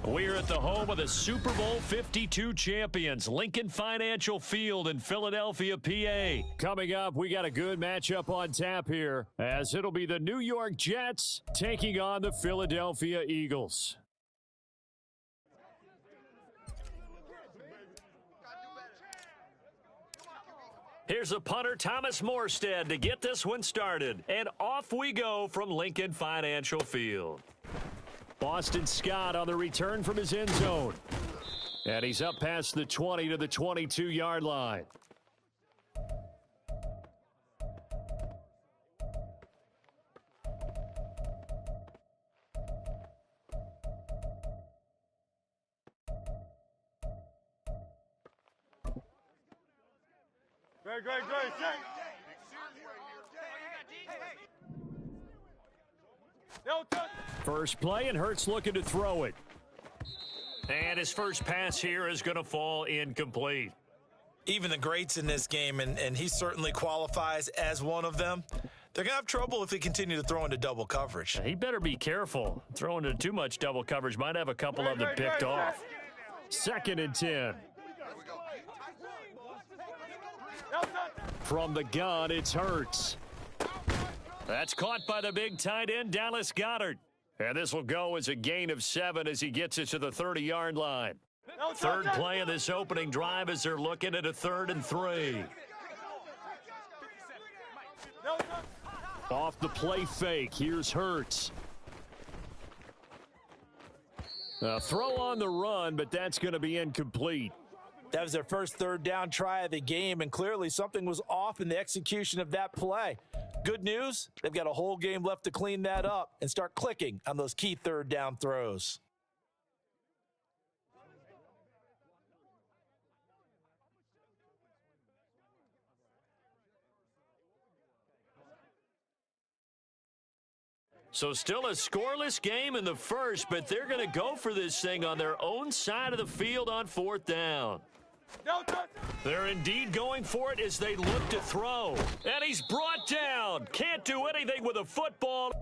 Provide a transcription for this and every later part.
We're at the home of the Super Bowl 52 champions, Lincoln Financial Field in Philadelphia, PA. Coming up, we got a good matchup on tap here, as it'll be the New York Jets taking on the Philadelphia Eagles. Here's a punter, Thomas Morstead, to get this one started. And off we go from Lincoln Financial Field. Boston Scott on the return from his end zone. And he's up past the 20 to the 22-yard line. Great. First play, and Hurts looking to throw it. And his first pass here is going to fall incomplete. Even the greats in this game, and he certainly qualifies as one of them, they're going to have trouble if they continue to throw into double coverage. He better be careful. Throwing into too much double coverage might have a couple of them picked off. 2nd and 10. From the gun, it's Hurts. That's caught by the big tight end, Dallas Goedert. And this will go as a gain of 7 as he gets it to the 30-yard line. Third play of this opening drive as they're looking at a 3rd and 3. Off the play fake, here's Hurts. A throw on the run, but that's going to be incomplete. That was their first 3rd down try of the game, and clearly something was off in the execution of that play. Good news, they've got a whole game left to clean that up and start clicking on those key 3rd down throws. So still a scoreless game in the first, but they're going to go for this thing on their own side of the field on 4th down. They're indeed going for it as they look to throw. And he's brought down. Can't do anything with a football.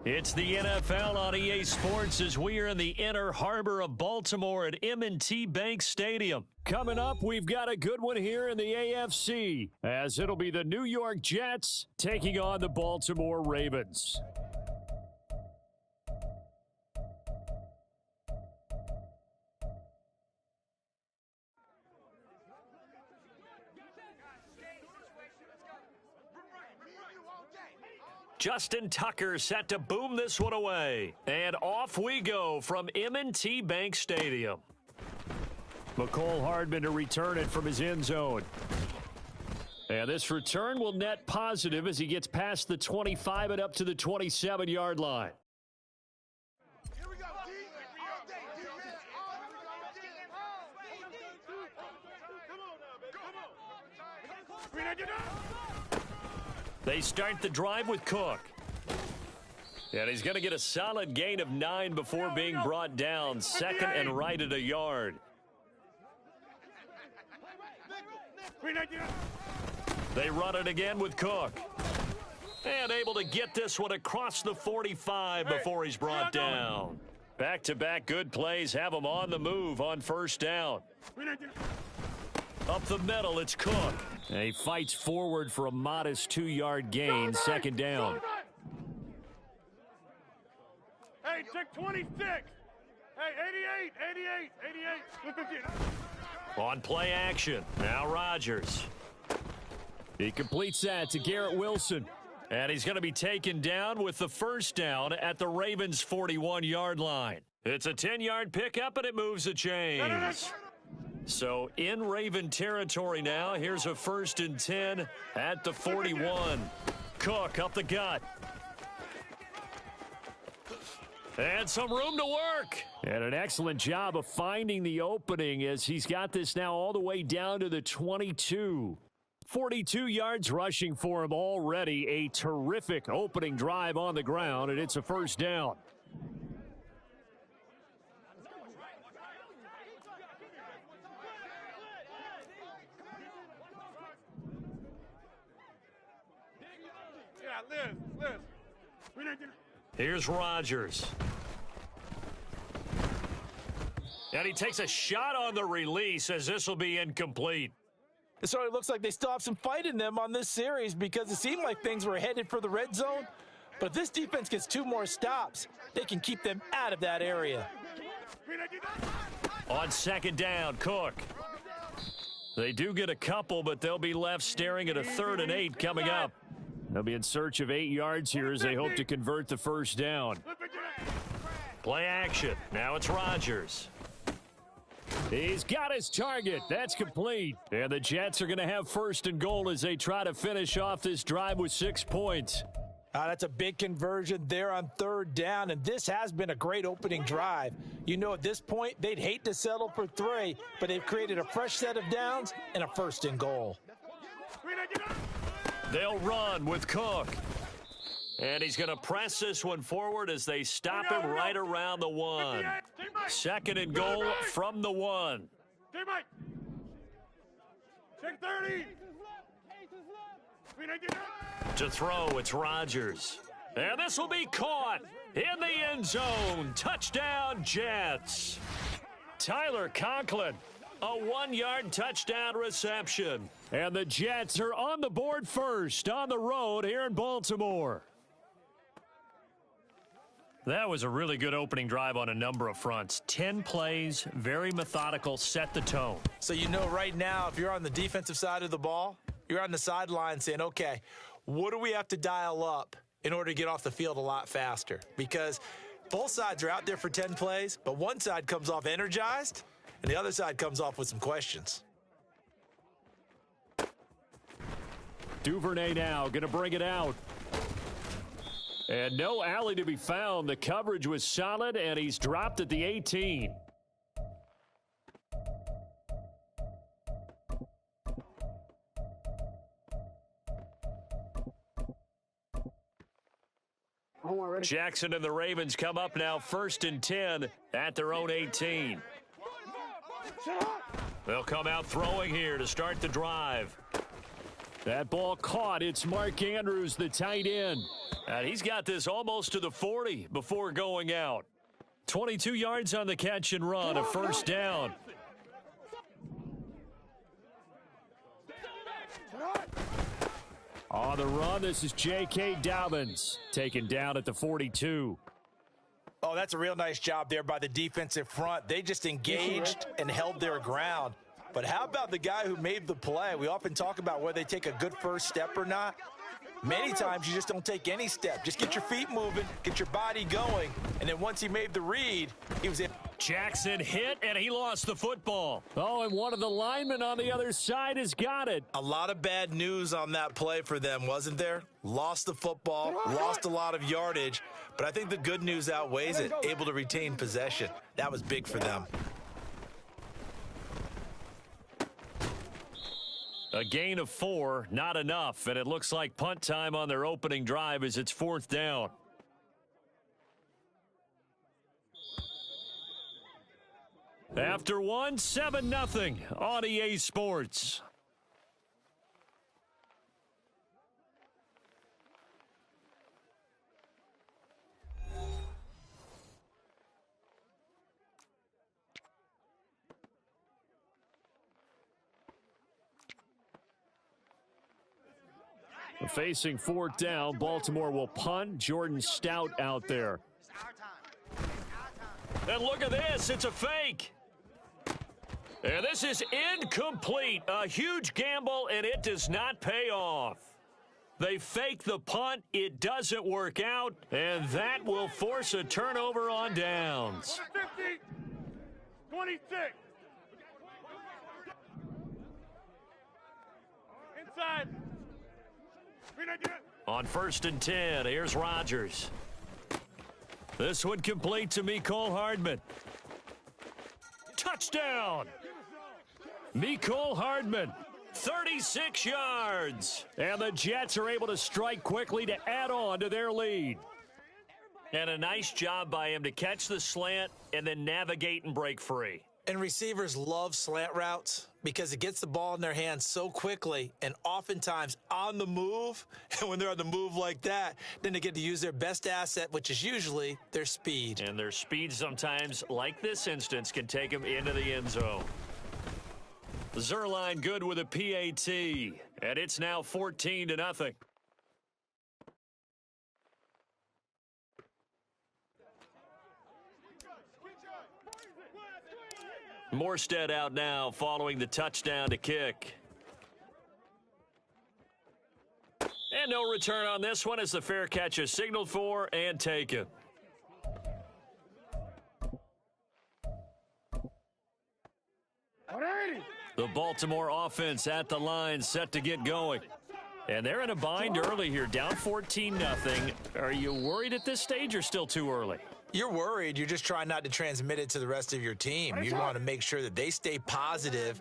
It's the NFL on EA Sports as we are in the inner harbor of Baltimore at M&T Bank Stadium. Coming up, we've got a good one here in the AFC, as it'll be the New York Jets taking on the Baltimore Ravens. Justin Tucker set to boom this one away. And off we go from M&T Bank Stadium. McCole Hardman to return it from his end zone. And this return will net positive as he gets past the 25 and up to the 27-yard line. They start the drive with Cook. And he's going to get a solid gain of 9 before being brought down. 2nd and right at a yard. They run it again with Cook. And able to get this one across the 45 before he's brought down. Back-to-back good plays have them on the move on first down. Up the middle, it's Cook. And he fights forward for a modest 2-yard gain, second down. Hey, check 26. Hey, 88. On play action, now Rodgers. He completes that to Garrett Wilson. And he's going to be taken down with the first down at the Ravens' 41-yard line. It's a 10-yard pickup, and it moves the chains. So in Raven territory now, here's a 1st and 10 at the 41. Cook up the gut. And some room to work. And an excellent job of finding the opening as he's got this now all the way down to the 22. 42 yards rushing for him already. A terrific opening drive on the ground, and it's a first down. Here's Rodgers. And he takes a shot on the release as this will be incomplete. It certainly looks like they still have some fight in them on this series because it seemed like things were headed for the red zone. But if this defense gets 2 more stops, they can keep them out of that area. On second down, Cook. They do get a couple, but they'll be left staring at a 3rd and 8 coming up. They'll be in search of 8 yards here as they hope to convert the first down. Play action. Now it's Rodgers. He's got his target. That's complete. And the Jets are going to have 1st and goal as they try to finish off this drive with 6 points. That's a big conversion there on 3rd down, and this has been a great opening drive. You know, at this point, they'd hate to settle for 3, but they've created a fresh set of downs and a 1st and goal. They'll run with Cook. And he's going to press this one forward as they stop him right around the 1. 2nd and goal from the 1. Check 30. To throw, it's Rodgers. And this will be caught in the end zone. Touchdown, Jets. Tyler Conklin, a 1-yard touchdown reception. And the Jets are on the board first on the road here in Baltimore. That was a really good opening drive on a number of fronts. 10 plays, very methodical, set the tone. So you know right now, if you're on the defensive side of the ball, you're on the sideline saying, okay, what do we have to dial up in order to get off the field a lot faster? Because both sides are out there for 10 plays, but one side comes off energized, and the other side comes off with some questions. Duvernay now going to bring it out. And no alley to be found. The coverage was solid, and he's dropped at the 18. Jackson and the Ravens come up now 1st and 10 at their own 18. They'll come out throwing here to start the drive. That ball caught. It's Mark Andrews, the tight end. And he's got this almost to the 40 before going out. 22 yards on the catch and run, a first down. On the run, this is J.K. Dobbins, taken down at the 42. Oh, that's a real nice job there by the defensive front. They just engaged and held their ground. But how about the guy who made the play? We often talk about whether they take a good first step or not. Many times you just don't take any step. Just get your feet moving, get your body going, and then once he made the read, he was in. Jackson hit, and he lost the football. Oh, and one of the linemen on the other side has got it. A lot of bad news on that play for them, wasn't there? Lost the football, lost a lot of yardage, but I think the good news outweighs it. Able to retain possession. That was big for them. A gain of 4, not enough, and it looks like punt time on their opening drive as it's 4th down. After 1, 7-0 on EA Sports. Facing fourth down, Baltimore will punt. Jordan Stout out there. And look at this. It's a fake. And this is incomplete. A huge gamble, and it does not pay off. They fake the punt. It doesn't work out, and that will force a turnover on downs. 50, 26. Inside. On 1st and 10, here's Rodgers. This one complete to Mecole Hardman. Touchdown! Mecole Hardman, 36 yards. And the Jets are able to strike quickly to add on to their lead. And a nice job by him to catch the slant and then navigate and break free. And receivers love slant routes because it gets the ball in their hands so quickly and oftentimes on the move. And when they're on the move like that, then they get to use their best asset, which is usually their speed. And their speed sometimes, like this instance, can take them into the end zone. Zerline good with a PAT, and it's now 14-0. Morstead out now following the touchdown to kick. And no return on this one as the fair catch is signaled for and taken. The Baltimore offense at the line set to get going. And they're in a bind early here, down 14-0. Are you worried at this stage or still too early? You're worried. You're just trying not to transmit it to the rest of your team. You want to make sure that they stay positive.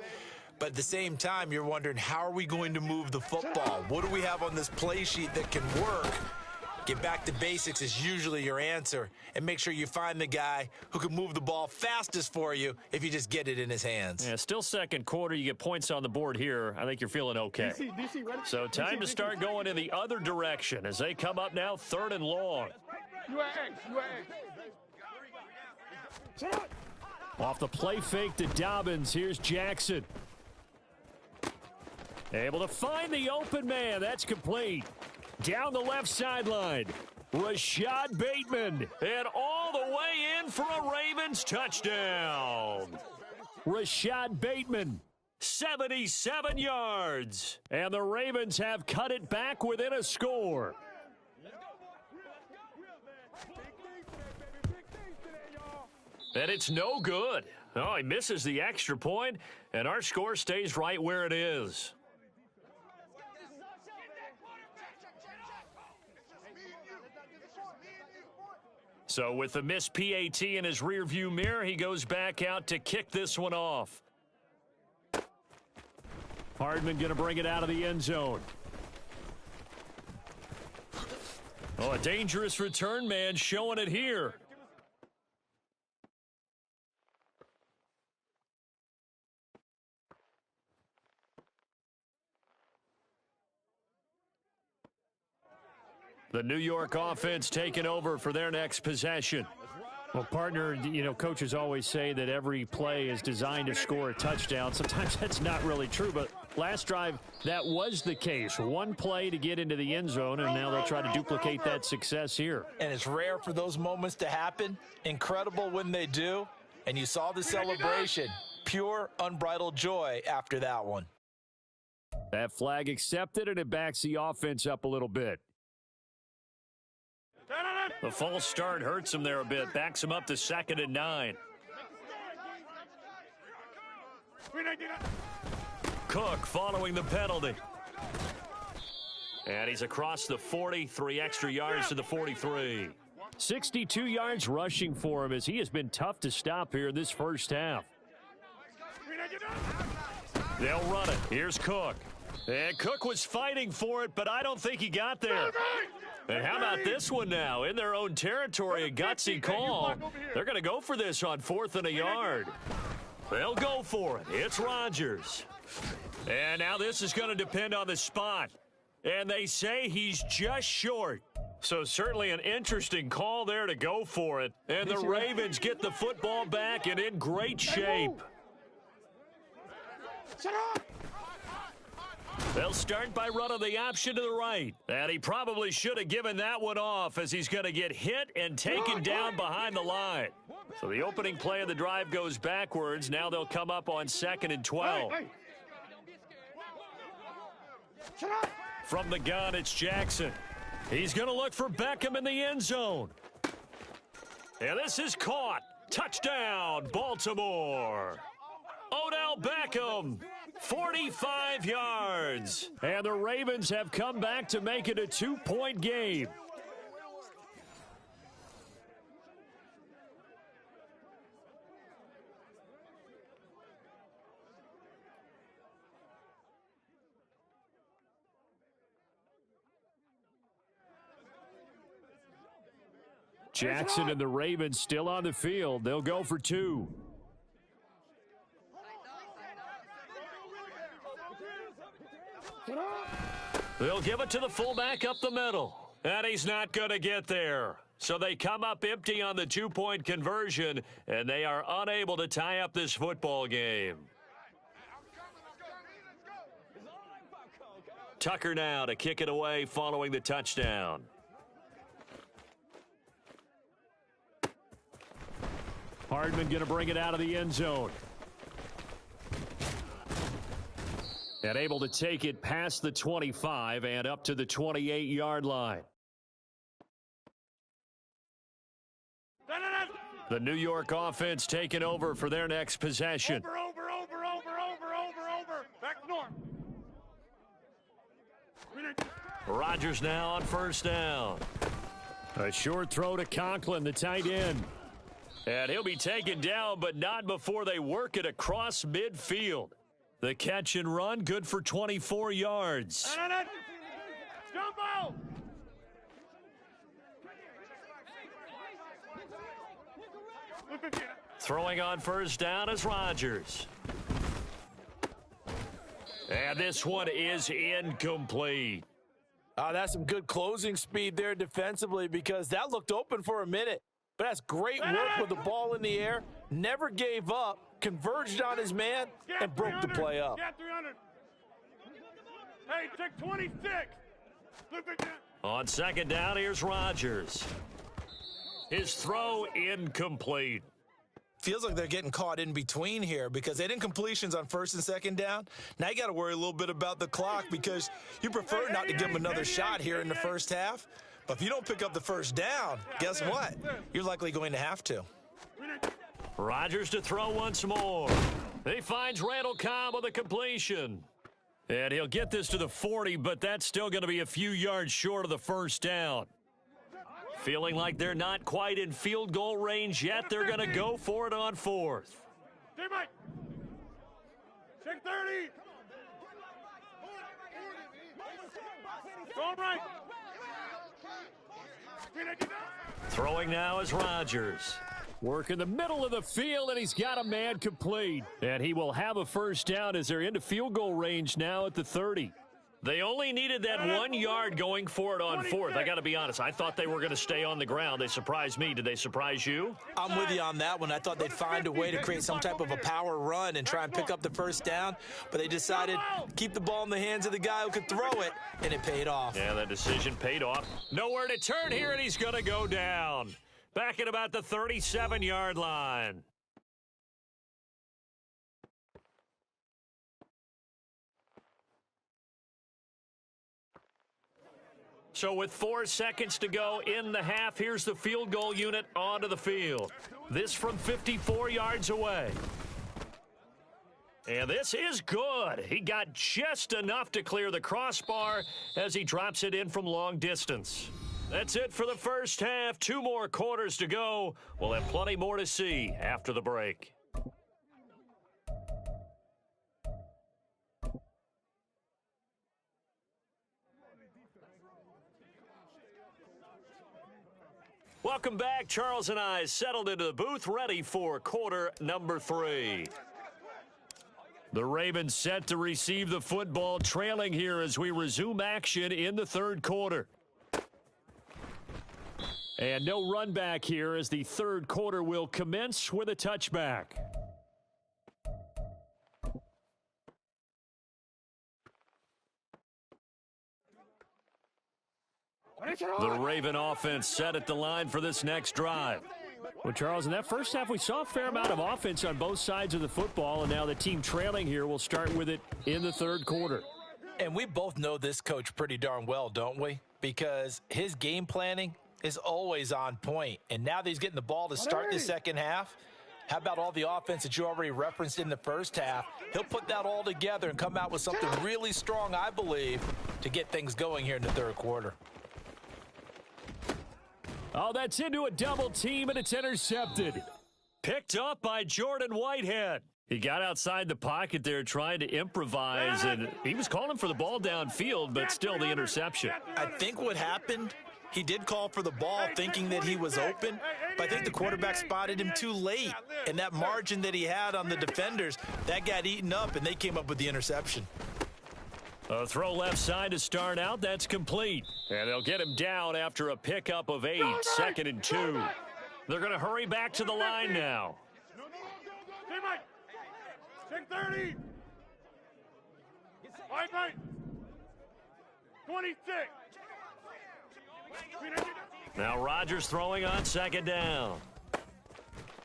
But at the same time, you're wondering, how are we going to move the football? What do we have on this play sheet that can work? Get back to basics is usually your answer. And make sure you find the guy who can move the ball fastest for you if you just get it in his hands. Yeah, still second quarter. You get points on the board here. I think you're feeling okay. DC, ready? So time to start going in the other direction as they come up now 3rd and long. You at X. Off the play fake to Dobbins, here's Jackson. Able to find the open man. That's complete. Down the left sideline, Rashad Bateman. And all the way in for a Ravens touchdown. Rashad Bateman, 77 yards. And the Ravens have cut it back within a score. And it's no good. Oh, he misses the extra point, and our score stays right where it is. So with the missed PAT in his rearview mirror, he goes back out to kick this one off. Hardman going to bring it out of the end zone. Oh, a dangerous return man showing it here. The New York offense taking over for their next possession. Well, partner, you know, coaches always say that every play is designed to score a touchdown. Sometimes that's not really true, but last drive, that was the case. One play to get into the end zone, and now they'll try to duplicate that success here. And it's rare for those moments to happen. Incredible when they do. And you saw the celebration. Pure, unbridled joy after that one. That flag accepted, and it backs the offense up a little bit. The false start hurts him there a bit. Backs him up to 2nd and 9. Cook following the penalty. And he's across the 40, 3 extra yards to the 43. 62 yards rushing for him as he has been tough to stop here this first half. They'll run it. Here's Cook. And Cook was fighting for it, but I don't think he got there. And how about this one now? In their own territory, a gutsy call. They're going to go for this on 4th and a yard. They'll go for it. It's Rodgers. And now this is going to depend on the spot. And they say he's just short. So certainly an interesting call there to go for it. And the Ravens get the football back and in great shape. Shut up! They'll start by running the option to the right. And he probably should have given that one off as he's going to get hit and taken down behind the line. So the opening play of the drive goes backwards. Now they'll come up on 2nd and 12. From the gun, it's Jackson. He's going to look for Beckham in the end zone. And this is caught. Touchdown, Baltimore. Odell Beckham, 45 yards. And the Ravens have come back to make it a 2-point game. Jackson and the Ravens still on the field. They'll go for 2. They'll give it to the fullback up the middle. And he's not going to get there. So they come up empty on the 2-point conversion, and they are unable to tie up this football game. Tucker now to kick it away following the touchdown. Hardman going to bring it out of the end zone. And able to take it past the 25 and up to the 28-yard line. The New York offense taking over for their next possession. Over. Back north. Rodgers now on 1st down. A short throw to Conklin, the tight end. And he'll be taken down, but not before they work it across midfield. The catch and run, good for 24 yards. Jumbo! Throwing on 1st down is Rodgers. And this one is incomplete. That's some good closing speed there defensively because that looked open for a minute. But that's great work with the ball in the air. Never gave up, converged on his man, and broke the play up. Hey, check 26. On 2nd down, here's Rodgers. His throw incomplete. Feels like they're getting caught in between here because they didn't completions on 1st and 2nd down. Now you got to worry a little bit about the clock because you prefer not to give them another shot here in the first half. But if you don't pick up the 1st down, guess what? You're likely going to have to. Rodgers to throw once more. He finds Randall Cobb with a completion. And he'll get this to the 40, but that's still going to be a few yards short of the 1st down. Feeling like they're not quite in field goal range yet, they're going to go for it on 4th. Check 30. Go right. Throwing now is Rodgers. Work in the middle of the field, and he's got a man complete. And he will have a 1st down as they're into field goal range now at the 30. They only needed that 1 yard going for it on 4th. I got to be honest. I thought they were going to stay on the ground. They surprised me. Did they surprise you? I'm with you on that one. I thought they'd find a way to create some type of a power run and try and pick up the 1st down, but they decided keep the ball in the hands of the guy who could throw it, and it paid off. Yeah, that decision paid off. Nowhere to turn here, and he's going to go down. Back at about the 37-yard line. So with 4 seconds to go in the half, here's the field goal unit onto the field. This from 54 yards away. And this is good. He got just enough to clear the crossbar as he drops it in from long distance. That's it for the first half. 2 more quarters to go. We'll have plenty more to see after the break. Welcome back. Charles and I settled into the booth, ready for quarter number 3. The Ravens set to receive the football, trailing here as we resume action in the 3rd quarter. And no run back here as the 3rd quarter will commence with a touchback. The Raven offense set at the line for this next drive. Well, Charles, in that first half, we saw a fair amount of offense on both sides of the football, and now the team trailing here will start with it in the third quarter. And we both know this coach pretty darn well, don't we? Because his game planning is always on point. And now that he's getting the ball to start the second half, how about all the offense that you already referenced in the first half? He'll put that all together and come out with something really strong, I believe, to get things going here in the third quarter. Oh, that's into a double team, and it's intercepted. Picked up by Jordan Whitehead. He got outside the pocket there trying to improvise, and he was calling for the ball downfield, but still the interception. I think what happened, he did call for the ball thinking that he was open, but I think the quarterback spotted him too late. And that margin that he had on the defenders, that got eaten up, and they came up with the interception. A throw left side to start out. That's complete. And they'll get him down after a pickup of 8, 2nd and 2. They're going to hurry back to the line now. Check 30. 26. Now Rodgers throwing on 2nd down.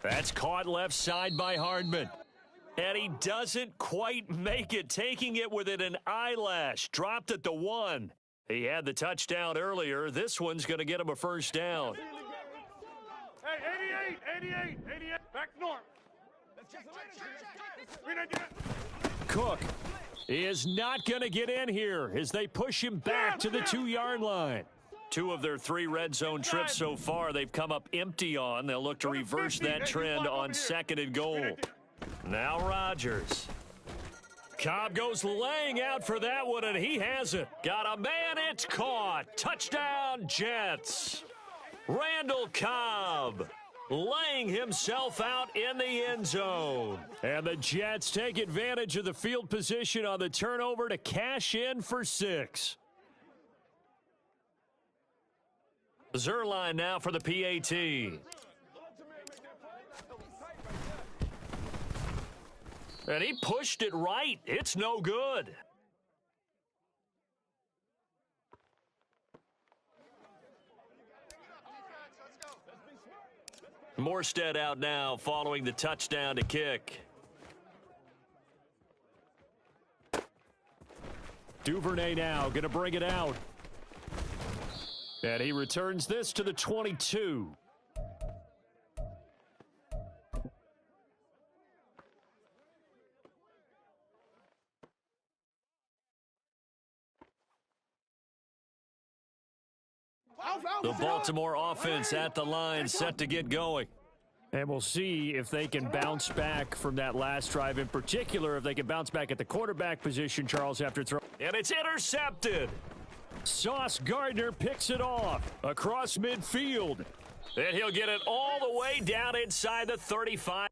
That's caught left side by Hardman. And he doesn't quite make it, taking it within an eyelash. Dropped at the 1. He had the touchdown earlier. This one's going to get him a first down. Hey, 88. Back north. Cook is not going to get in here as they push him back to the 2-yard line. 2 of their 3 red zone trips so far they've come up empty on. They'll look to reverse that trend on 2nd and goal. Now Rodgers. Cobb goes laying out for that one, and he has it. Got a man, it's caught. Touchdown, Jets. Randall Cobb laying himself out in the end zone. And the Jets take advantage of the field position on the turnover to cash in for 6. Zerline now for the PAT. And he pushed it right. It's no good. Morstead out now following the touchdown to kick. Duvernay now going to bring it out. And he returns this to the 22. The Baltimore offense at the line, set to get going. And we'll see if they can bounce back from that last drive, in particular, if they can bounce back at the quarterback position, Charles, after throw. And it's intercepted. Sauce Gardner picks it off across midfield. And he'll get it all the way down inside the 35.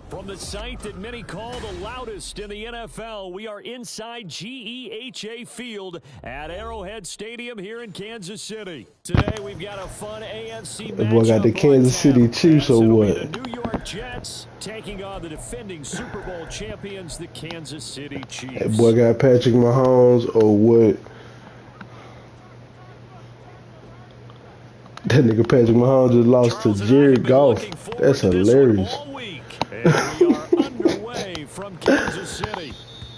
From the site that many call the loudest in the NFL, we are inside GEHA Field at Arrowhead Stadium here in Kansas City. Today we've got a fun AFC matchup. That boy got the Kansas City Chiefs or what? The New York Jets taking on the defending Super Bowl champions, the Kansas City Chiefs. That boy got Patrick Mahomes or what? That nigga Patrick Mahomes just lost Charles to and I have Jared been Goff. looking forward That's to this one hilarious. all week. And we are underway from Kansas City.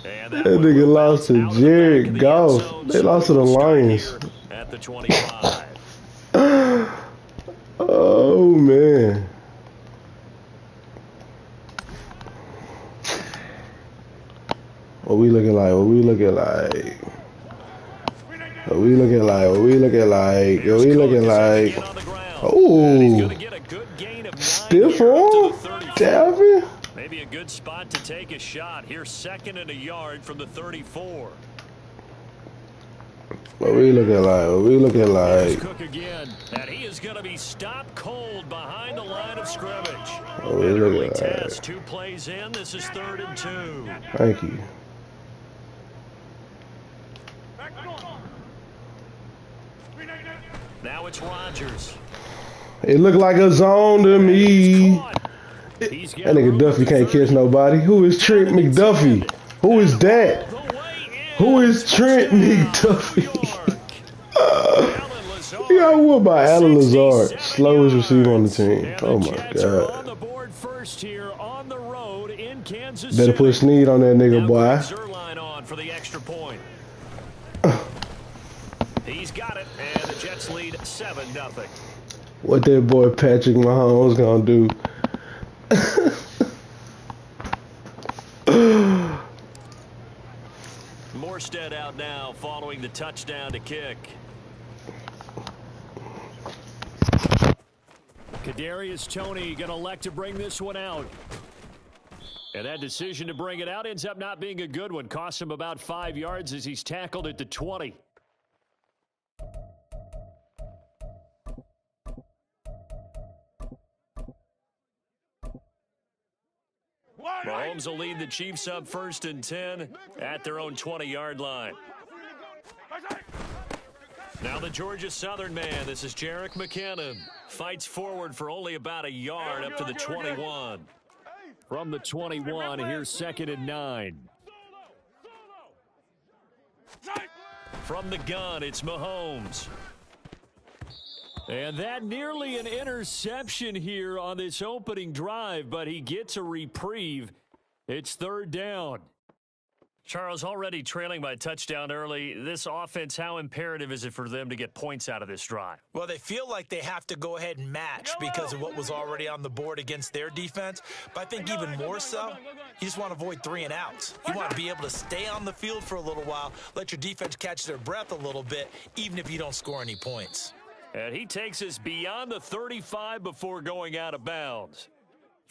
And That one nigga will lost bounce to out of the back of Jared the end Goff. zone, They so lost to the we'll start Lions. here at the 25. Oh, man. What we looking like? What we looking like? What we looking like? What we looking like? What we looking like? Oh, stiff arm, Dalvin. Maybe a good spot to take a shot. Here, 2nd and a yard from the 34. What we looking like? What we looking like? Cook again, and he is going to be stopped cold behind the line of scrimmage. What we looking like? Test, 2 plays in. This is 3rd and 2. Thank you. Now it's Rodgers. It looked like a zone to me. That nigga Duffy can't catch nobody. Who is Trent McDuffie? Who is that? Who is Trent McDuffie? He got whooped by Alan Lazard, slowest receiver on the team. Oh my god. Better put Snead on that nigga, boy. He's got it, and the Jets lead 7-0. What that boy Patrick Mahomes gonna do? Morstead out now following the touchdown to kick. Kadarius Toney going to elect to bring this one out. And that decision to bring it out ends up not being a good one. Costs him about 5 yards as he's tackled at the 20. Mahomes will lead the Chiefs up 1st and 10 at their own 20-yard line. Now the Georgia Southern man, this is Jerick McKinnon. Fights forward for only about a yard up to the 21. From the 21, here's 2nd and 9. From the gun, it's Mahomes. And that nearly an interception here on this opening drive, but he gets a reprieve. It's 3rd down. Charles, already trailing by a touchdown early. This offense, how imperative is it for them to get points out of this drive? Well, they feel like they have to go ahead and match because of what was already on the board against their defense. But I think even more so, you just want to avoid 3 and outs. You want to be able to stay on the field for a little while, let your defense catch their breath a little bit, even if you don't score any points. And he takes us beyond the 35 before going out of bounds.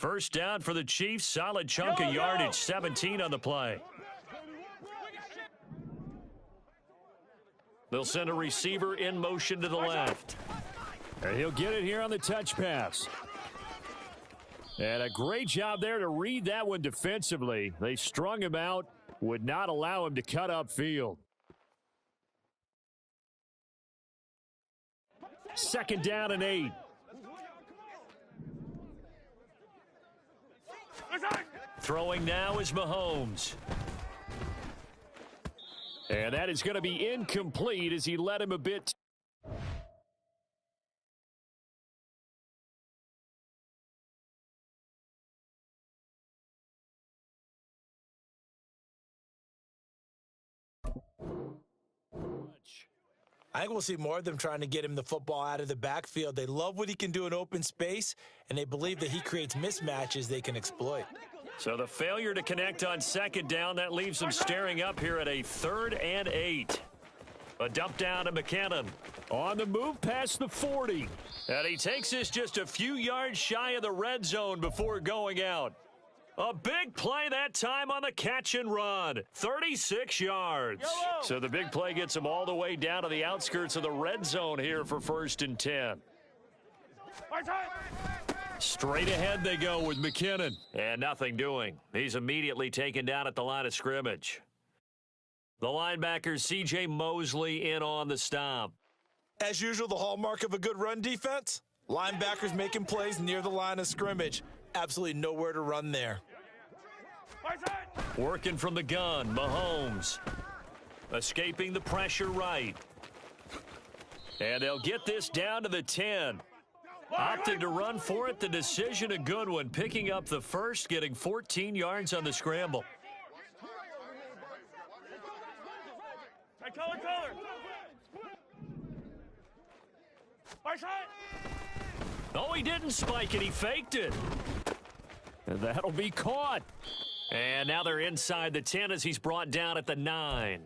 1st down for the Chiefs. Solid chunk of yardage, 17 on the play. They'll send a receiver in motion to the left. And he'll get it here on the touch pass. And a great job there to read that one defensively. They strung him out, would not allow him to cut upfield. 2nd down and 8. Throwing now is Mahomes. And that is going to be incomplete as he led him a bit. I think we'll see more of them trying to get him the football out of the backfield. They love what he can do in open space, and they believe that he creates mismatches they can exploit. So the failure to connect on 2nd down, that leaves them staring up here at a 3rd and 8. A dump down to McKinnon. On the move past the 40. And he takes this just a few yards shy of the red zone before going out. A big play that time on the catch and run. 36 yards. So the big play gets him all the way down to the outskirts of the red zone here for 1st and 10. Straight ahead they go with McKinnon. And nothing doing. He's immediately taken down at the line of scrimmage. The linebacker C.J. Mosley in on the stop. As usual, the hallmark of a good run defense, linebackers making plays near the line of scrimmage. Absolutely nowhere to run there. Working from the gun, Mahomes. Escaping the pressure right. And they'll get this down to the 10. Opted to run for it. The decision a good one. Picking up the first, getting 14 yards on the scramble. Hey, color. Oh, he didn't spike it. He faked it. And that'll be caught. And now they're inside the 10 as he's brought down at the 9.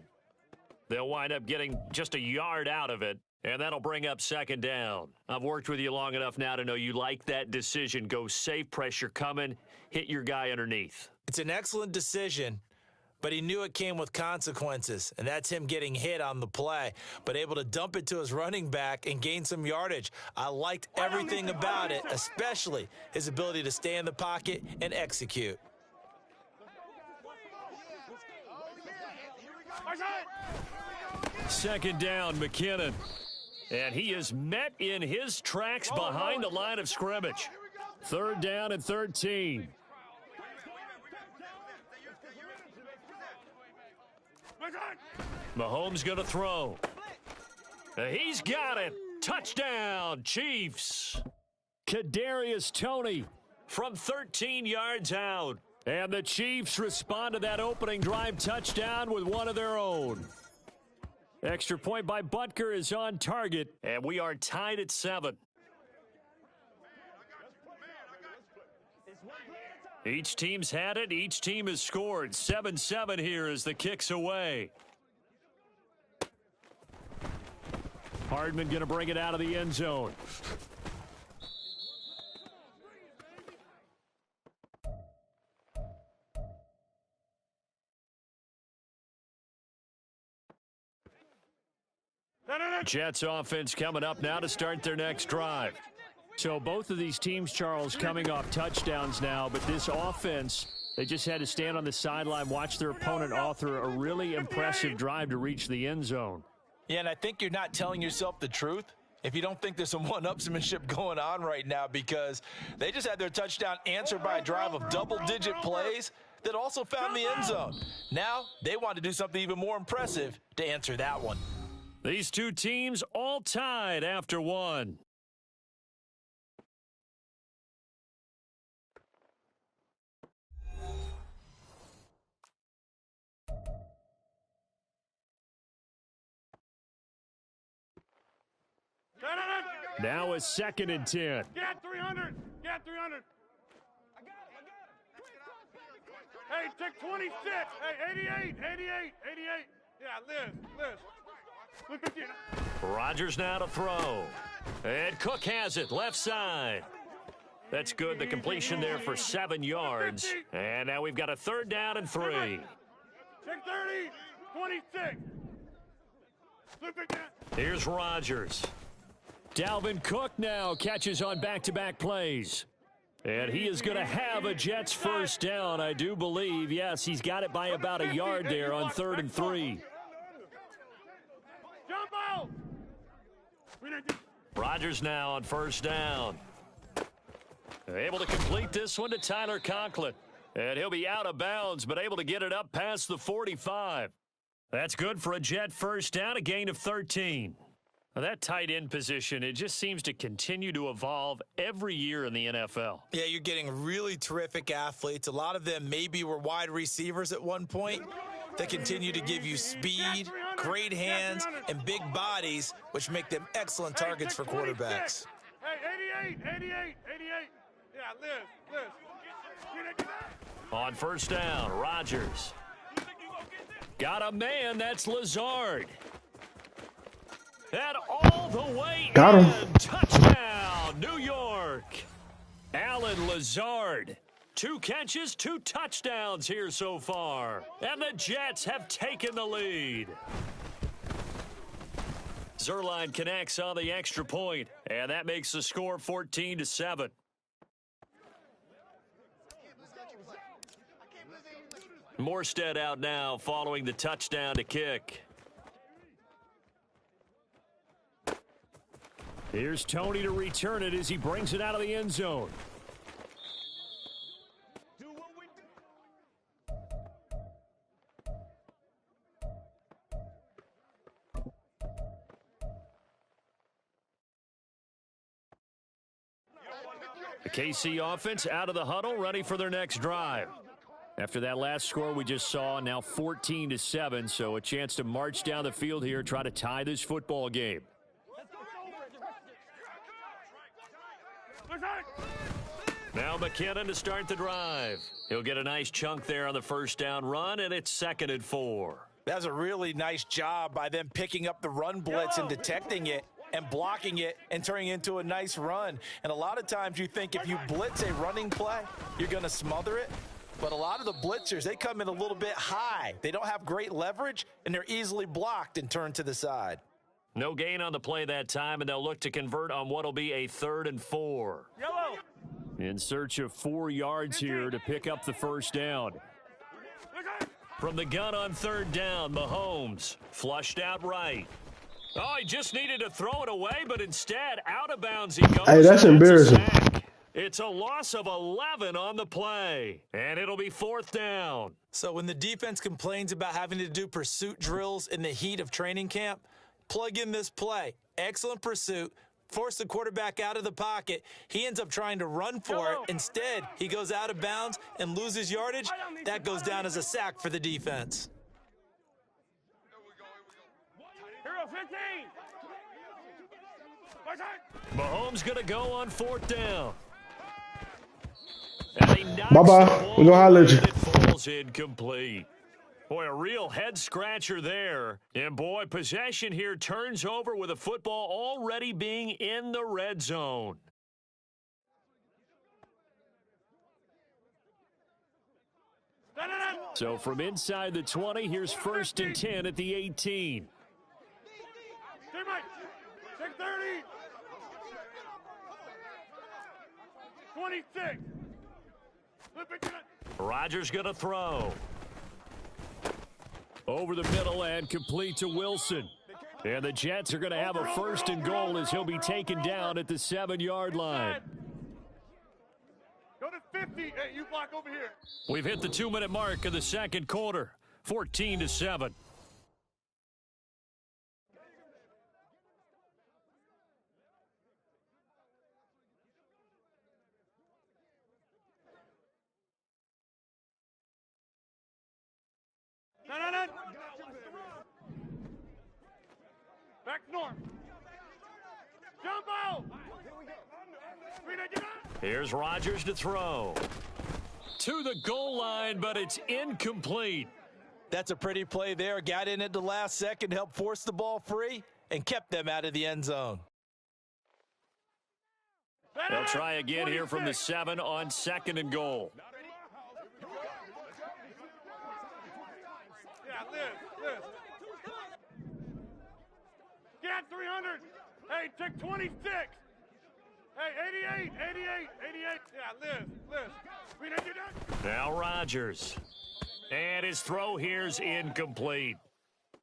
They'll wind up getting just a yard out of it. And that'll bring up second down. I've worked with you long enough now to know you like that decision. Go safe, pressure coming, hit your guy underneath. It's an excellent decision, but he knew it came with consequences, and that's him getting hit on the play, but able to dump it to his running back and gain some yardage. I liked everything about it, especially his ability to stay in the pocket and execute. Second down, McKinnon. And he is met in his tracks behind the line of scrimmage. Third down and 13. Mahomes going to throw. He's got it. Touchdown, Chiefs. Kadarius Toney from 13 yards out. And the Chiefs respond to that opening drive touchdown with one of their own. Extra point by Butker is on target, and we are tied at 7. Each team's had it. Each team has scored. 7-7 here as the kick's away. Hardman going to bring it out of the end zone. Jets offense coming up now to start their next drive. So both of these teams, Charles, coming off touchdowns now, but this offense, they just had to stand on the sideline, watch their opponent author a really impressive drive to reach the end zone. Yeah, and I think you're not telling yourself the truth if you don't think there's some one-upsmanship going on right now, because they just had their touchdown answered by a drive of double-digit plays that also found the end zone. Now they want to do something even more impressive to answer that one. These two teams all tied after one. Now a 2nd and 10. Get 300. Get 300. Hey, take 26. Hey, 88. Yeah, Liz. Look at you. Rodgers now to throw. And Cook has it, left side. That's good, the completion there for 7 yards. And now we've got a 3rd down and 3. Take 30. 26. Flip it down. Here's Rodgers. Dalvin Cook now catches on back-to-back plays. And he is going to have a Jets first down, I do believe. Yes, he's got it by about a yard there on 3rd and 3. Jump out. Rodgers now on first down. Able to complete this one to Tyler Conklin. And he'll be out of bounds, but able to get it up past the 45. That's good for a Jet first down, a gain of 13. Now that tight end position, it just seems to continue to evolve every year in the NFL. Yeah, you're getting really terrific athletes. A lot of them maybe were wide receivers at one point. They continue to give you speed, great hands, and big bodies, which make them excellent targets for quarterbacks. Hey, 88. Yeah, Liz. On first down, Rodgers. Got a man, that's Lazard. And all the way Got him. in. Touchdown, New York. Allen Lazard. 2 catches, 2 touchdowns here so far. And the Jets have taken the lead. Zerline connects on the extra point, and that makes the score 14-7. Morstead out now following the touchdown to kick. Here's Toney to return it as he brings it out of the end zone. KC offense out of the huddle, ready for their next drive. After that last score we just saw, now 14-7, so a chance to march down the field here, try to tie this football game. Now McKinnon to start the drive. He'll get a nice chunk there on the first down run, and it's 2nd and 4. That's a really nice job by them picking up the run blitz and detecting it and blocking it and turning it into a nice run. And a lot of times you think if you blitz a running play, you're going to smother it. But a lot of the blitzers, they come in a little bit high. They don't have great leverage, and they're easily blocked and turned to the side. No gain on the play that time, and they'll look to convert on what will be a 3rd and 4. Yellow. In search of 4 yards here to pick up the first down. From the gun on 3rd down, Mahomes flushed out right. Oh, he just needed to throw it away, but instead, out of bounds he goes. Hey, that's embarrassing. It's a loss of 11 on the play, and it'll be 4th down. So when the defense complains about having to do pursuit drills in the heat of training camp, plug in this play. Excellent pursuit. Force the quarterback out of the pocket. He ends up trying to run for it. Instead, he goes out of bounds and loses yardage. That goes down as a sack for the defense. Hero 15. Mahomes going to go on 4th down. And he knocks Bye-bye. the ball We're gonna holler at you. and it falls incomplete. Boy, a real head-scratcher there. And, boy, possession here turns over with a football already being in the red zone. So from inside the 20, here's 1st and 10 at the 18. Take 30. 26. Rodgers going to throw. Over the middle and complete to Wilson. And the Jets are going to have a 1st and goal as he'll be taken down at the 7-yard line. Go to 50. Hey, you block over here. We've hit the 2-minute mark of the 2nd quarter. 14-7. No. Back north. Jump out. Here's Rodgers to throw. To the goal line, but it's incomplete. That's a pretty play there. Got in at the last second, helped force the ball free, and kept them out of the end zone. They'll try again here from the 7 on 2nd and goal. Liz. Get 300. Hey, take 26. Hey, 88. Yeah, Liz. Now Rodgers. And his throw here's incomplete.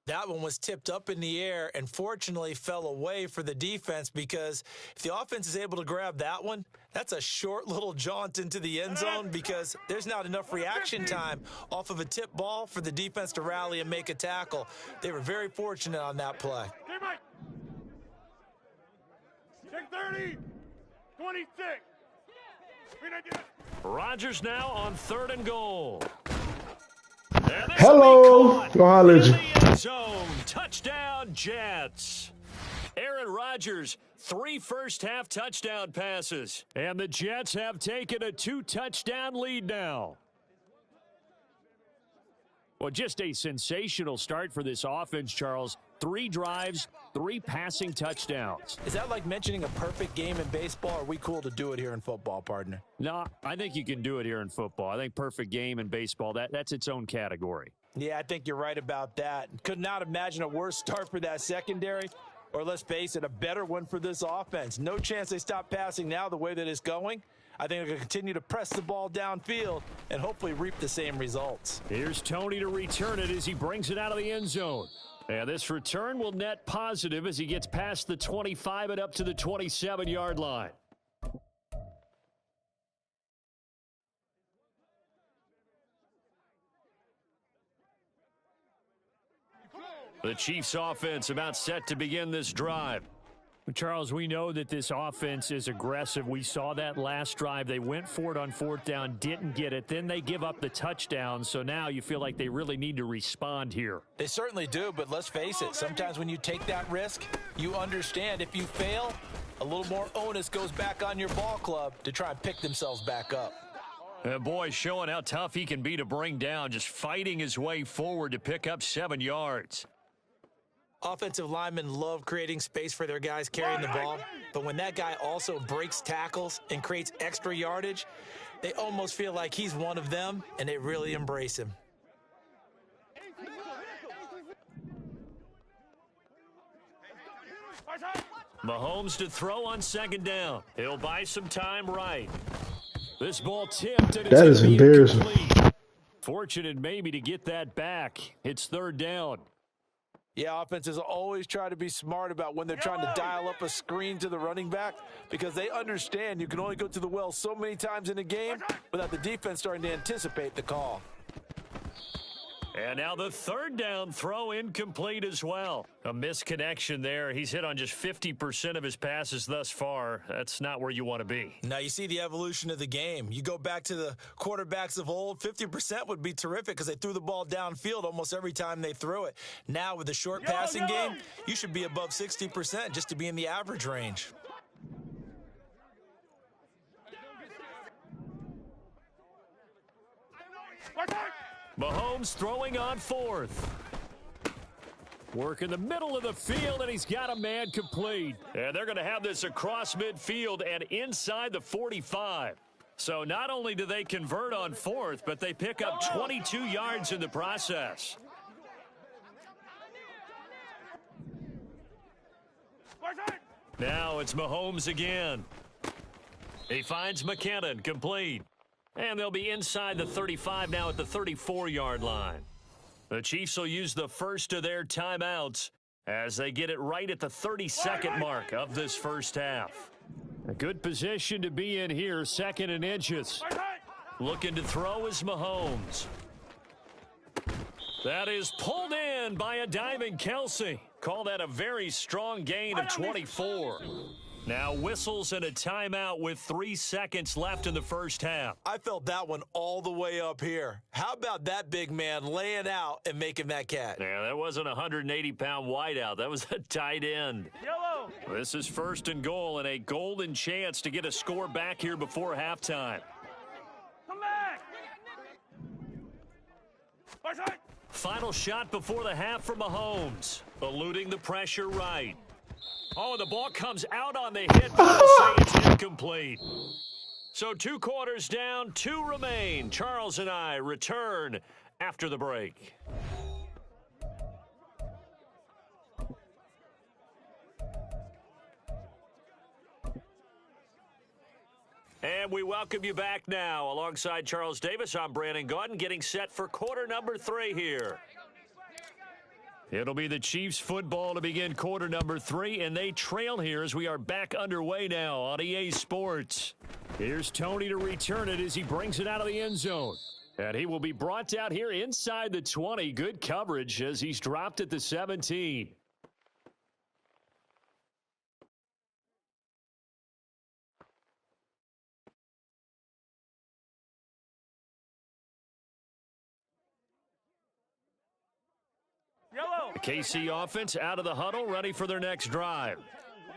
That one was tipped up in the air and fortunately fell away for the defense, because if the offense is able to grab that one, that's a short little jaunt into the end zone, because there's not enough reaction time off of a tip ball for the defense to rally and make a tackle. They were very fortunate on that play. Take 30. 26. Rodgers now on 3rd and goal. Hello. Go holler at you. Zone. Touchdown, Jets. Aaron Rodgers, 3 first-half touchdown passes. And the Jets have taken a 2-touchdown lead now. Well, just a sensational start for this offense, Charles. 3 drives, 3 passing touchdowns. Is that like mentioning a perfect game in baseball? Or are we cool to do it here in football, partner? No, I think you can do it here in football. I think perfect game in baseball, that's its own category. Yeah, I think you're right about that. Could not imagine a worse start for that secondary, or let's face it, a better one for this offense. No chance they stop passing now the way that it's going. I think they're going to continue to press the ball downfield and hopefully reap the same results. Here's Tony to return it as he brings it out of the end zone. And this return will net positive as he gets past the 25 and up to the 27-yard line. The Chiefs offense about set to begin this drive. Charles, we know that this offense is aggressive. We saw that last drive. They went for it on fourth down, didn't get it. Then they give up the touchdown. So now you feel like they really need to respond here. They certainly do, but let's face it. Sometimes when you take that risk, you understand if you fail, a little more onus goes back on your ball club to try and pick themselves back up. And boy, showing how tough he can be to bring down, just fighting his way forward to pick up 7 yards. Offensive linemen love creating space for their guys carrying the ball, but when that guy also breaks tackles and creates extra yardage, they almost feel like he's one of them, and they really embrace him. Mahomes to throw on second down. He'll buy some time right. This ball tipped. And that is embarrassing. Incomplete. Fortunate maybe to get that back. It's third down. Yeah, offenses always try to be smart about when they're trying to dial up a screen to the running back because they understand you can only go to the well so many times in a game without the defense starting to anticipate the call. And now the third down throw incomplete as well. A misconnection there. He's hit on just 50% of his passes thus far. That's not where you want to be. Now you see the evolution of the game. You go back to the quarterbacks of old, 50% would be terrific because they threw the ball downfield almost every time they threw it. Now with the short passing game, you should be above 60% just to be in the average range. Mahomes throwing on fourth. Work in the middle of the field, and he's got a man complete. And they're going to have this across midfield and inside the 45. So not only do they convert on fourth, but they pick up 22 yards in the process. Now it's Mahomes again. He finds McKinnon, complete. And they'll be inside the 35 now at the 34-yard line. The Chiefs will use the first of their timeouts as they get it right at the 32nd mark of this first half. A good position to be in here, 2nd and inches. Looking to throw is Mahomes. That is pulled in by a diving Kelsey. Call that a very strong gain of 24. Now whistles and a timeout with 3 seconds left in the first half. I felt that one all the way up here. How about that big man laying out and making that catch? Yeah, that wasn't a 180-pound wideout. That was a tight end. Yellow. This is 1st and goal and a golden chance to get a score back here before halftime. Come back. Final shot before the half for Mahomes. Eluding the pressure right. Oh, and the ball comes out on the hit, but they'll say it's incomplete. So 2 quarters down, 2 remain. Charles and I return after the break. And we welcome you back now. Alongside Charles Davis, I'm Brandon Gaudin, getting set for quarter number 3 here. It'll be the Chiefs football to begin quarter number 3, and they trail here as we are back underway now on EA Sports. Here's Tony to return it as he brings it out of the end zone. And he will be brought out here inside the 20. Good coverage as he's dropped at the 17. Yellow. The KC offense out of the huddle, ready for their next drive.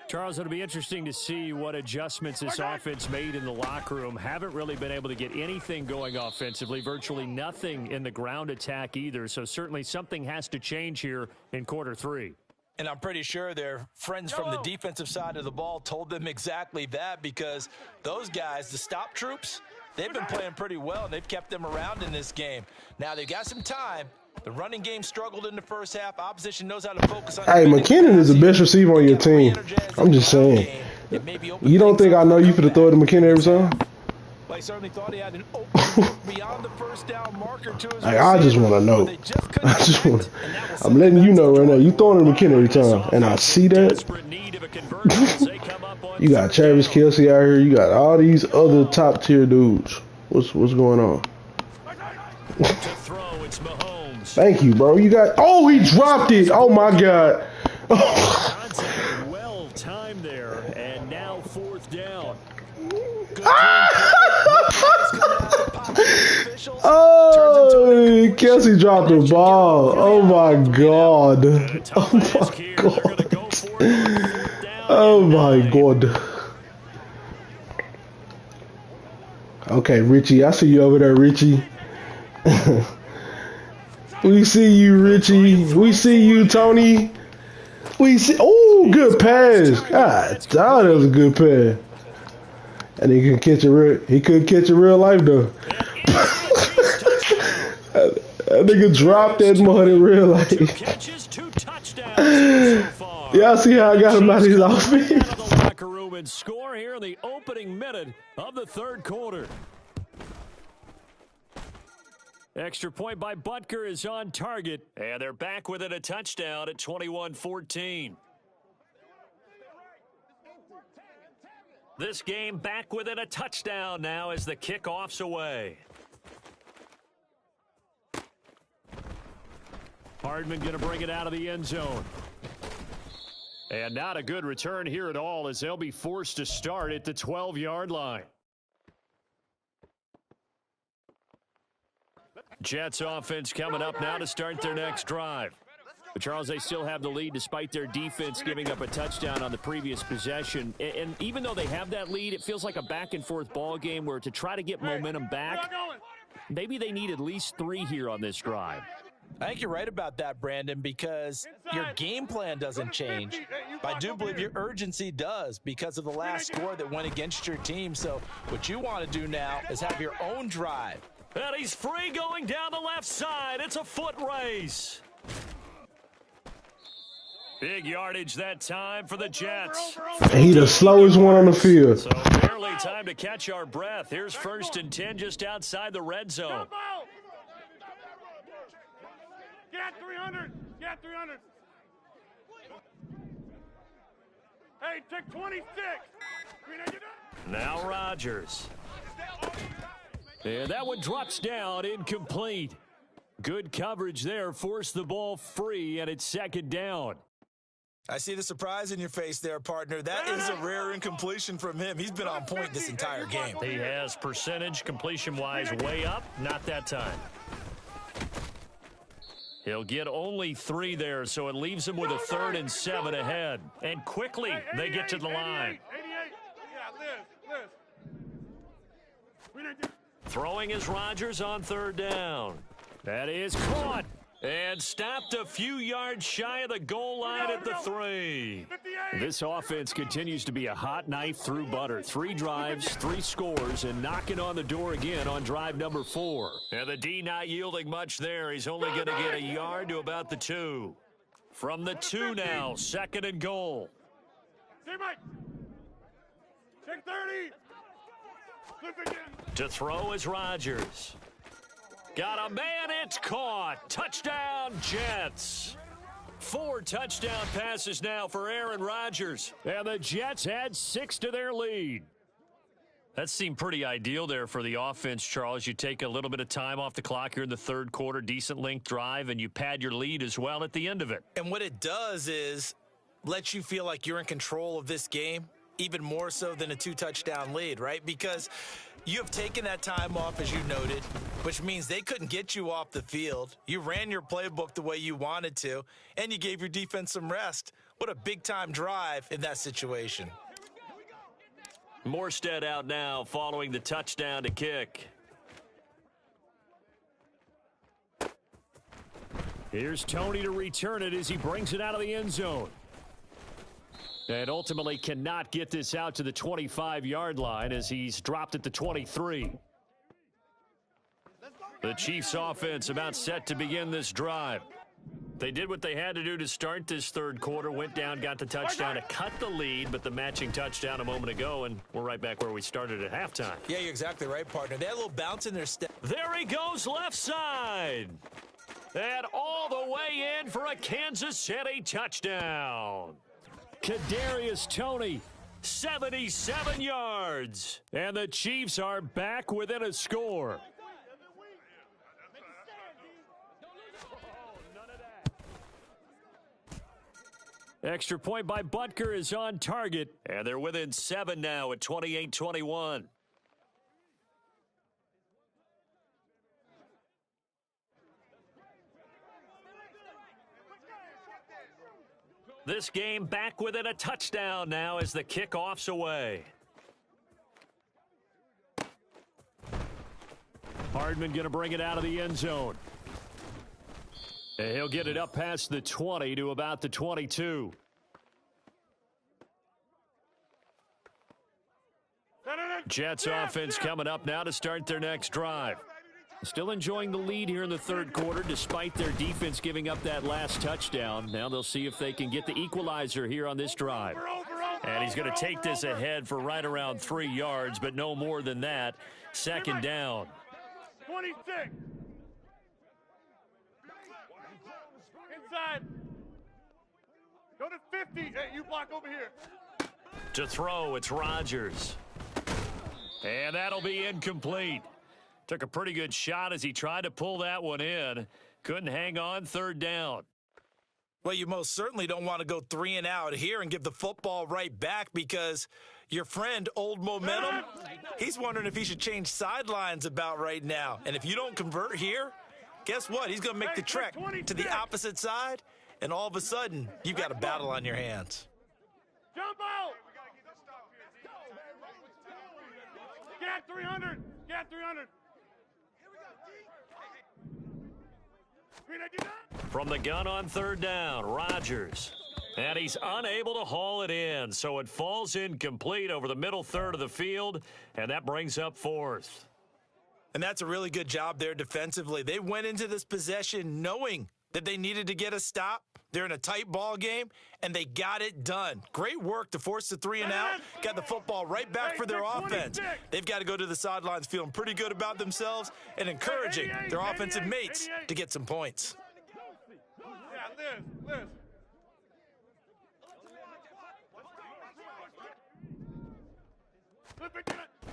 Charles, it'll be interesting to see what adjustments this offense made in the locker room. Haven't really been able to get anything going offensively, virtually nothing in the ground attack either. So certainly something has to change here in quarter 3. And I'm pretty sure their friends from the defensive side of the ball told them exactly that because those guys, the stop troops, they've been playing pretty well, and they've kept them around in this game. Now they've got some time. The running game struggled in the first half. Opposition knows how to focus on. Hey, McKinnon is the best receiver on your team. I'm just saying. You don't think I know you for the throw to McKinnon every time? Well, he certainly thought he had an open beyond the first down marker to his I just want to know. I'm letting you know right now. You throwing to McKinnon every time, and I see that. You got Travis Kelsey out here. You got all these other top tier dudes. What's going on? Thank you, bro. You got. Oh, he dropped it. Oh my God. Well timed Oh, Kelsey dropped the ball. Oh my God. Oh my God. Oh my God. Okay, Richie, I see you over there, Richie. We see you, Richie. We see you, Tony. We see. Oh, good pass. God, that was a good pass. And he could catch a real. He could catch a real life though. That nigga dropped that mud in real life. 2 catches, 2 touchdowns so far. Y'all see how I got him out of his Out offense? of the locker room and score here in the opening minute of the third quarter. Extra point by Butker is on target, and they're back within a touchdown at 21-14. This game back within a touchdown now as the kickoff's away. Hardman going to bring it out of the end zone. And not a good return here at all as they'll be forced to start at the 12-yard line. Jets offense coming up now to start their next drive. But Charles, they still have the lead despite their defense giving up a touchdown on the previous possession. And even though they have that lead, it feels like a back-and-forth ball game where to try to get momentum back, maybe they need at least 3 here on this drive. I think you're right about that, Brandon, because your game plan doesn't change. But I do believe your urgency does because of the last score that went against your team. So what you want to do now is have your own drive. And he's free going down the left side. It's a foot race. Big yardage that time for the Jets. He the slowest one on the field. So barely time to catch our breath. Here's 1st and 10 just outside the red zone. Get 300. Get 300. Hey, take 26. Now Rodgers. And that one drops down, incomplete. Good coverage there, forced the ball free, and it's 2nd down. I see the surprise in your face there, partner. That is a rare incompletion from him. He's been on point this entire game. He has percentage, completion-wise, way up. Not that time. He'll get only 3 there, so it leaves him with a 3rd and 7 ahead. And quickly, they get to the line. 88. Yeah, Liz. Throwing is Rodgers on 3rd down. That is caught and stopped a few yards shy of the goal line at the 3. This offense continues to be a hot knife through butter. 3 drives, 3 scores, and knocking on the door again on drive number 4. And the D not yielding much there. He's only going to get a yard to about the 2. From the 2 now, 2nd and goal. Hey, Mike. Take 30. To throw is Rodgers. Got a man, it's caught. Touchdown, Jets. 4 touchdown passes now for Aaron Rodgers. And the Jets add 6 to their lead. That seemed pretty ideal there for the offense, Charles. You take a little bit of time off the clock here in the 3rd quarter, decent length drive, and you pad your lead as well at the end of it. And what it does is let you feel like you're in control of this game, even more so than a 2-touchdown lead, right? Because you have taken that time off, as you noted, which means they couldn't get you off the field. You ran your playbook the way you wanted to, and you gave your defense some rest. What a big-time drive in that situation. Morstead out now following the touchdown to kick. Here's Tony to return it as he brings it out of the end zone. And ultimately cannot get this out to the 25-yard line as he's dropped at the 23. The Chiefs offense about set to begin this drive. They did what they had to do to start this 3rd quarter, went down, got the touchdown to cut the lead, but the matching touchdown a moment ago, and we're right back where we started at halftime. Yeah, you're exactly right, partner. They had a little bounce in their step. There he goes left side. And all the way in for a Kansas City touchdown. Kadarius Toney, 77 yards. And the Chiefs are back within a score. Extra point by Butker is on target. And they're within 7 now at 28-21. This game back within a touchdown now as the kickoff's away. Hardman going to bring it out of the end zone. And he'll get it up past the 20 to about the 22. Jets offense coming up now to start their next drive. Still enjoying the lead here in the third quarter despite their defense giving up that last touchdown. Now they'll see if they can get the equalizer here on this drive. And he's going to take this ahead for right around 3 yards, but no more than that. Second down. 26. Inside. Go to 50. Hey, you block over here. To throw, it's Rodgers. And that'll be incomplete. Took a pretty good shot as he tried to pull that one in. Couldn't hang on, third down. Well, you most certainly don't want to go 3 and out here and give the football right back because your friend, Old Momentum, he's wondering if he should change sidelines about right now. And if you don't convert here, guess what? He's going to make the trek to the opposite side, and all of a sudden, you've got a battle on your hands. Jump out. Get 300. Get 300. From the gun on third down, Rodgers. And he's unable to haul it in, so it falls incomplete over the middle third of the field, and that brings up fourth. And that's a really good job there defensively. They went into this possession knowing that they needed to get a stop. They're in a tight ball game, and they got it done. Great work to force the 3 and out. Got the football right back for their offense. They've got to go to the sidelines feeling pretty good about themselves and encouraging their offensive mates to get some points. Yeah, Liz.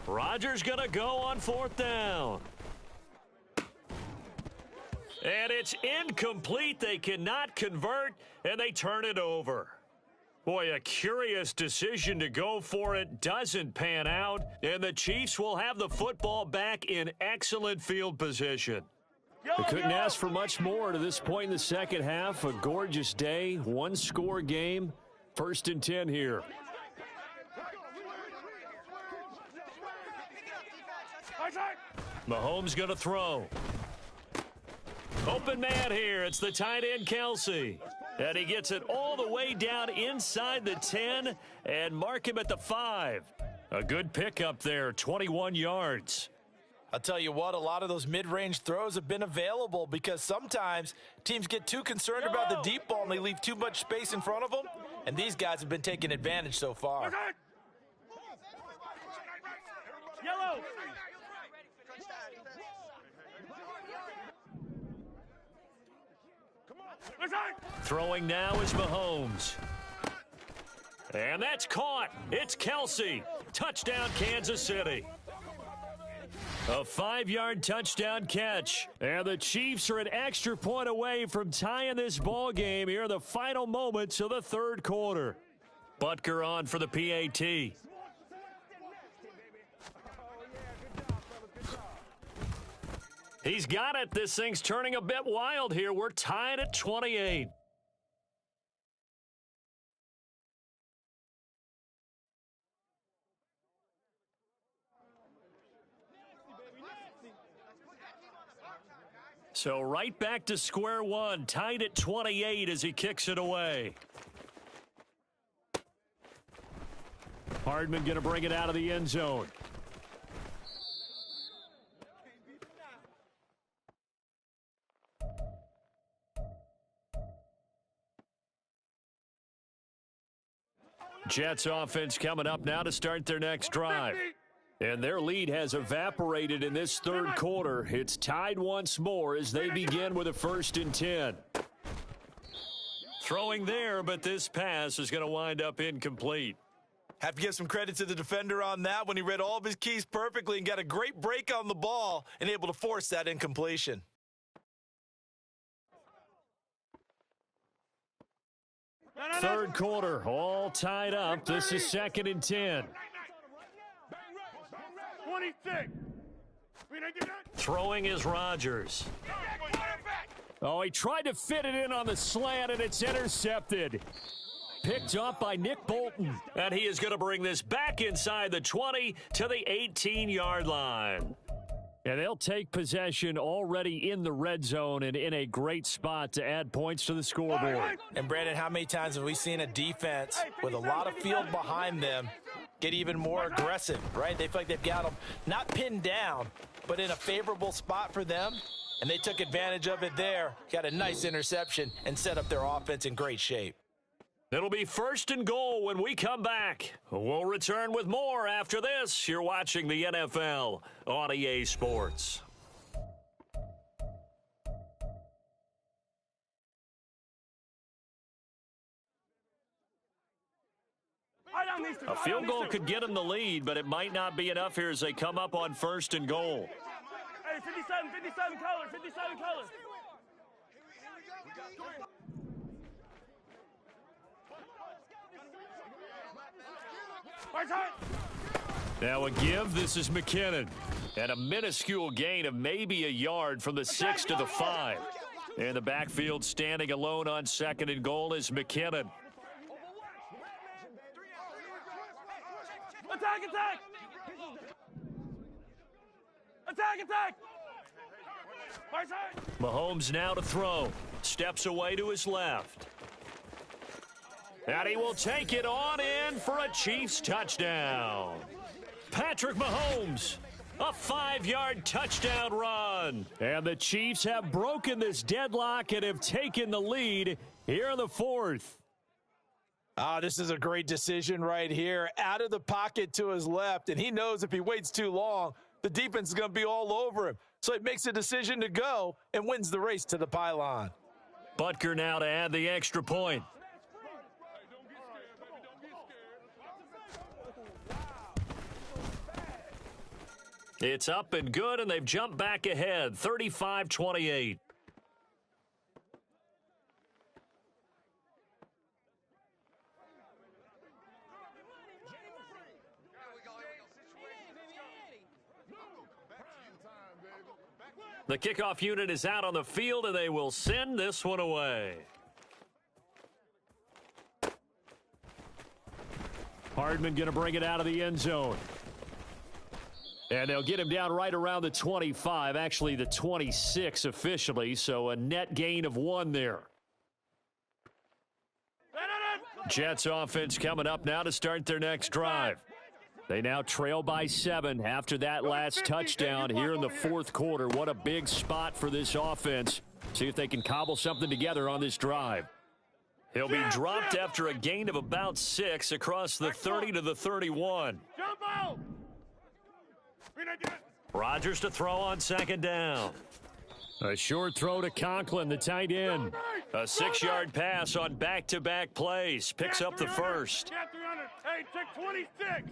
Rodgers going to go on fourth down. And it's incomplete. They cannot convert, and they turn it over. Boy, a curious decision to go for it. Doesn't pan out, and the Chiefs will have the football back in excellent field position. They couldn't ask for much more to this point in the second half. A gorgeous day, one-score game. 1st and 10 here. Mahomes going to throw. Open man here. It's the tight end, Kelsey. And he gets it all the way down inside the 10 and mark him at the 5. A good pickup there, 21 yards. I'll tell you what, a lot of those mid-range throws have been available because sometimes teams get too concerned about the deep ball and they leave too much space in front of them, and these guys have been taking advantage so far. Yellow. Throwing now is Mahomes. And that's caught. It's Kelsey. Touchdown, Kansas City. A 5-yard touchdown catch. And the Chiefs are an extra point away from tying this ball game here in the final moments of the third quarter. Butker on for the PAT. He's got it. This thing's turning a bit wild here. We're tied at 28. So right back to square one, tied at 28 as he kicks it away. Hardman going to bring it out of the end zone. Jets offense coming up now to start their next drive. And their lead has evaporated in this third quarter. It's tied once more as they begin with a 1st and 10. Throwing there, but this pass is going to wind up incomplete. Have to give some credit to the defender on that when he read all of his keys perfectly and got a great break on the ball and able to force that incompletion. Third quarter, all tied up. This is 2nd and 10. 26. Throwing is Rodgers. Oh, he tried to fit it in on the slant, and it's intercepted. Picked up by Nick Bolton. And he is going to bring this back inside the 20 to the 18-yard line. And they'll take possession already in the red zone and in a great spot to add points to the scoreboard. And, Brandon, how many times have we seen a defense with a lot of field behind them get even more aggressive, right? They feel like they've got them not pinned down, but in a favorable spot for them. And they took advantage of it there, got a nice interception, and set up their offense in great shape. It'll be 1st and goal when we come back. We'll return with more after this. You're watching the NFL on EA Sports. A field goal could get them the lead, but it might not be enough here as they come up on 1st and goal. Hey, 57 color, 57 color. Now a give. This is McKinnon. And a minuscule gain of maybe a yard from the 6 to the 5. In the backfield, standing alone on 2nd and goal is McKinnon. Attack, attack! Attack, attack! Right side! Mahomes now to throw. Steps away to his left. And he will take it on in for a Chiefs touchdown. Patrick Mahomes, a 5-yard touchdown run. And the Chiefs have broken this deadlock and have taken the lead here in the 4th. This is a great decision right here. Out of the pocket to his left, and he knows if he waits too long, the defense is going to be all over him. So he makes a decision to go and wins the race to the pylon. Butker now to add the extra point. It's up and good, and they've jumped back ahead, 35-28. The kickoff unit is out on the field, and they will send this one away. Hardman going to bring it out of the end zone. And they'll get him down right around the 25, actually the 26 officially, so a net gain of 1 there. Jets offense coming up now to start their next drive. They now trail by 7 after that last touchdown here in the 4th quarter. What a big spot for this offense. See if they can cobble something together on this drive. He'll be dropped after a gain of about 6 across the 30 to the 31. Jump out! Rodgers to throw on 2nd down. A short throw to Conklin, the tight end. A 6-yard pass on back-to-back plays. Picks up the first. Yeah, 300. Hey, check 26.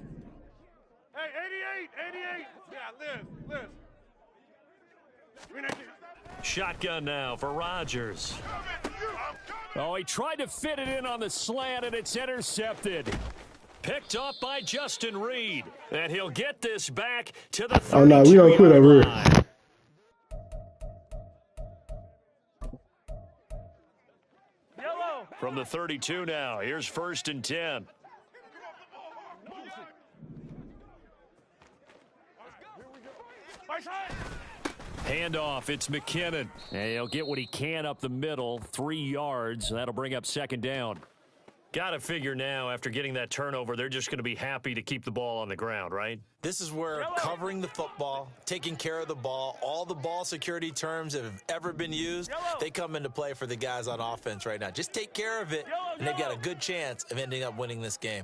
Hey, 88. Yeah, Liz. Shotgun now for Rodgers. Oh, he tried to fit it in on the slant, and it's intercepted. Picked up by Justin Reed. And he'll get this back to the 32-yard Oh, no, we don't quit over here. line. Yellow. From the 32 now, here's 1st and 10. Right side. Handoff, it's McKinnon. And he'll get what he can up the middle, 3 yards. That'll bring up 2nd down. Got to figure now, after getting that turnover, they're just going to be happy to keep the ball on the ground, right? This is where covering the football, taking care of the ball, all the ball security terms that have ever been used, they come into play for the guys on offense right now. Just take care of it, and they've got a good chance of ending up winning this game.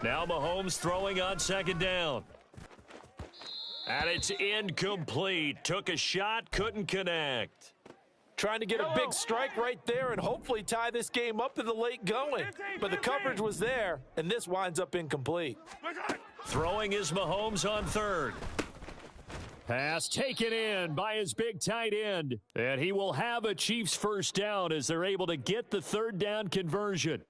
Now Mahomes throwing on 2nd down. And it's incomplete. Took a shot, couldn't connect. Trying to get a big strike right there and hopefully tie this game up in the late going. But the coverage was there, and this winds up incomplete. Throwing is Mahomes on 3rd. Pass taken in by his big tight end. And he will have a Chiefs 1st down as they're able to get the 3rd down conversion.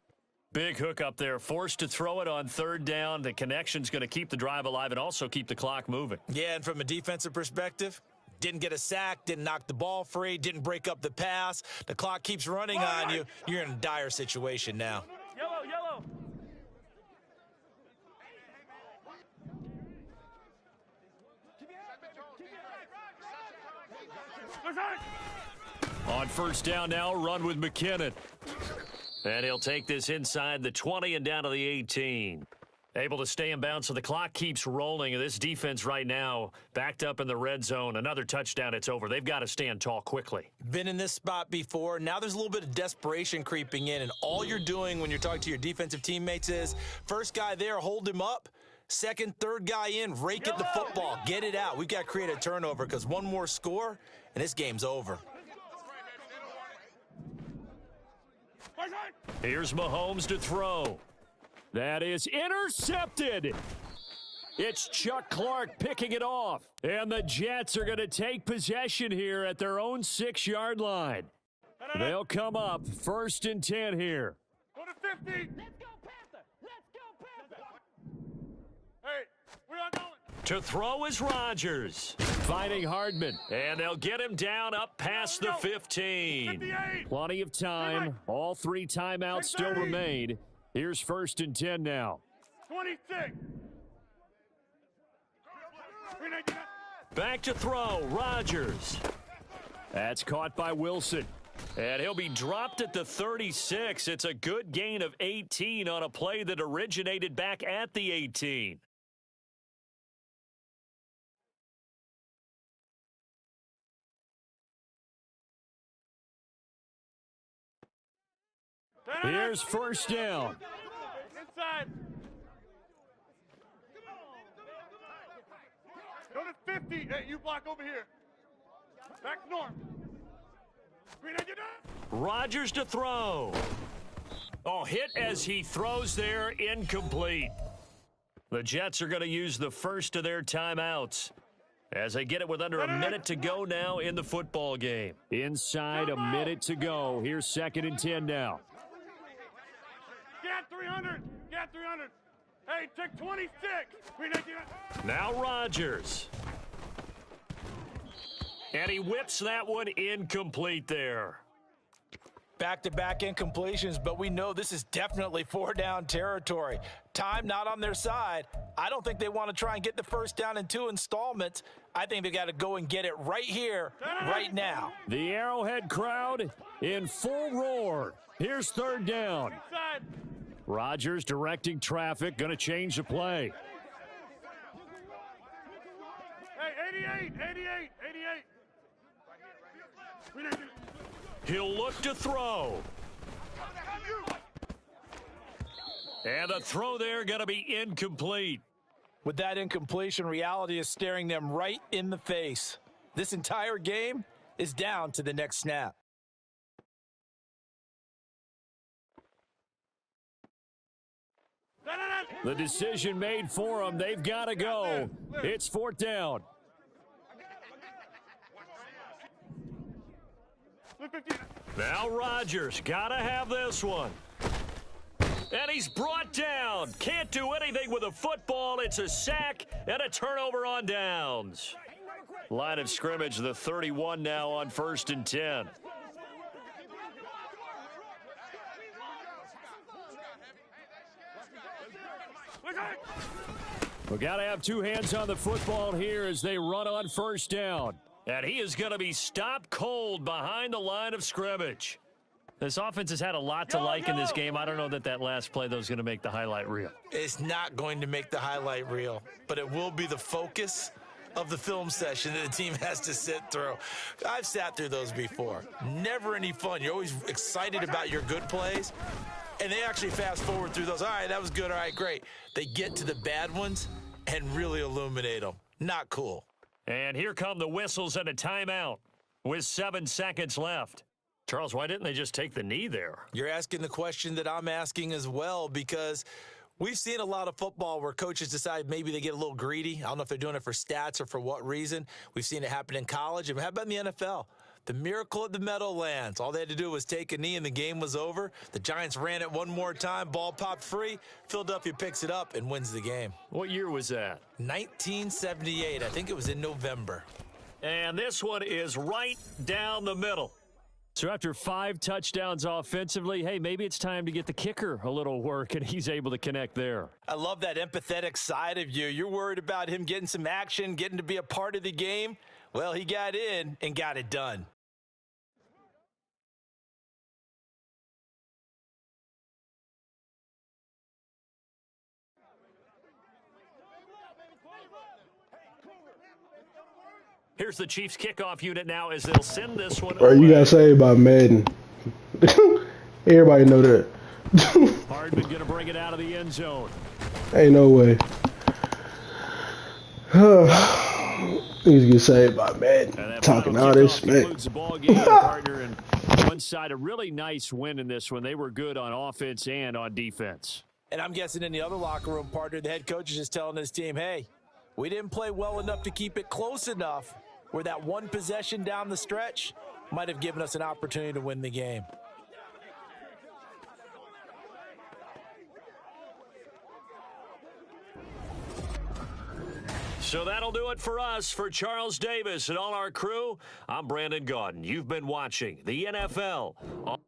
Big hook up there. Forced to throw it on 3rd down. The connection's going to keep the drive alive and also keep the clock moving. Yeah, and from a defensive perspective, Didn't get a sack, didn't knock the ball free, didn't break up the pass. The clock keeps running on you. You're in a dire situation now. Yellow, yellow. On first down now, run with McKinnon. And he'll take this inside the 20 and down to the 18. Able to stay in bounds, so the clock keeps rolling. And this defense right now, backed up in the red zone. Another touchdown, it's over. They've got to stand tall quickly. Been in this spot before. Now there's a little bit of desperation creeping in. And all you're doing when you're talking to your defensive teammates is, first guy there, hold him up. Second, third guy in, rake at the football. Get it out. We've got to create a turnover because one more score, and this game's over. Here's Mahomes to throw. That is intercepted. It's Chuck Clark picking it off. And the Jets are going to take possession here at their own 6-yard line. They'll come up 1st and 10 here. Go to 50. Let's go, Panther. Let's go, Panther. Hey, we are going. To throw is Rodgers. Finding Hardman. And they'll get him down up past the 15. 58. Plenty of time. All 3 timeouts still remain. Here's 1st and 10 now. 26. Back to throw, Rodgers. That's caught by Wilson. And he'll be dropped at the 36. It's a good gain of 18 on a play that originated back at the 18. Here's 1st down. Inside. Go to 50. Hey, you block over here. Back north. Rodgers to throw. Oh, hit as he throws there, incomplete. The Jets are going to use the first of their timeouts as they get it with under a minute to go now in the football game. Inside a minute to go. Here's 2nd and 10 now. Get 300. Get 300. Hey, take 26. Now Rodgers. And he whips that one incomplete there. Back-to-back incompletions, but we know this is definitely 4-down territory. Time not on their side. I don't think they want to try and get the first down in 2 installments. I think they got to go and get it right here, right now. The Arrowhead crowd in full roar. Here's 3rd down. Inside. Rodgers directing traffic, going to change the play. Hey, 88, 88, 88. He'll look to throw. And the throw there going to be incomplete. With that incompletion, reality is staring them right in the face. This entire game is down to the next snap. The decision made for them. They've got to go. It's 4th down. Now Rodgers got to have this one. And he's brought down. Can't do anything with a football. It's a sack and a turnover on downs. Line of scrimmage, the 31 now on 1st and 10. We got to have 2 hands on the football here as they run on 1st down. And he is going to be stopped cold behind the line of scrimmage. This offense has had a lot to like in this game. I don't know that that last play, though, is going to make the highlight reel. It's not going to make the highlight reel, but it will be the focus of the film session that the team has to sit through. I've sat through those before. Never any fun. You're always excited about your good plays, and they actually fast forward through those. All right, that was good. All right, great. They get to the bad ones and really illuminate them. Not cool. And here come the whistles and a timeout with 7 seconds left. Charles, why didn't they just take the knee there? You're asking the question that I'm asking as well, because we've seen a lot of football where coaches decide maybe they get a little greedy. I don't know if they're doing it for stats or for what reason. We've seen it happen in college. And how about in the NFL? The miracle at the Meadowlands. All they had to do was take a knee and the game was over. The Giants ran it one more time. Ball popped free. Philadelphia picks it up and wins the game. What year was that? 1978. I think it was in November. And this one is right down the middle. So after 5 touchdowns offensively, hey, maybe it's time to get the kicker a little work, and he's able to connect there. I love that empathetic side of you. You're worried about him getting some action, getting to be a part of the game. Well, he got in and got it done. Here's the Chiefs kickoff unit now as they'll send this one Or you got saved by Madden. Everybody know that. Hardman going to bring it out of the end zone. Ain't no way. He's get saved by Madden. Talking all this smack. Partner, and one side, a really nice win in this one. They were good on offense and on defense. And I'm guessing in the other locker room, partner, the head coach is just telling his team, hey, we didn't play well enough to keep it close enough where that one possession down the stretch might have given us an opportunity to win the game. So that'll do it for us. For Charles Davis and all our crew, I'm Brandon Gaudin. You've been watching the NFL.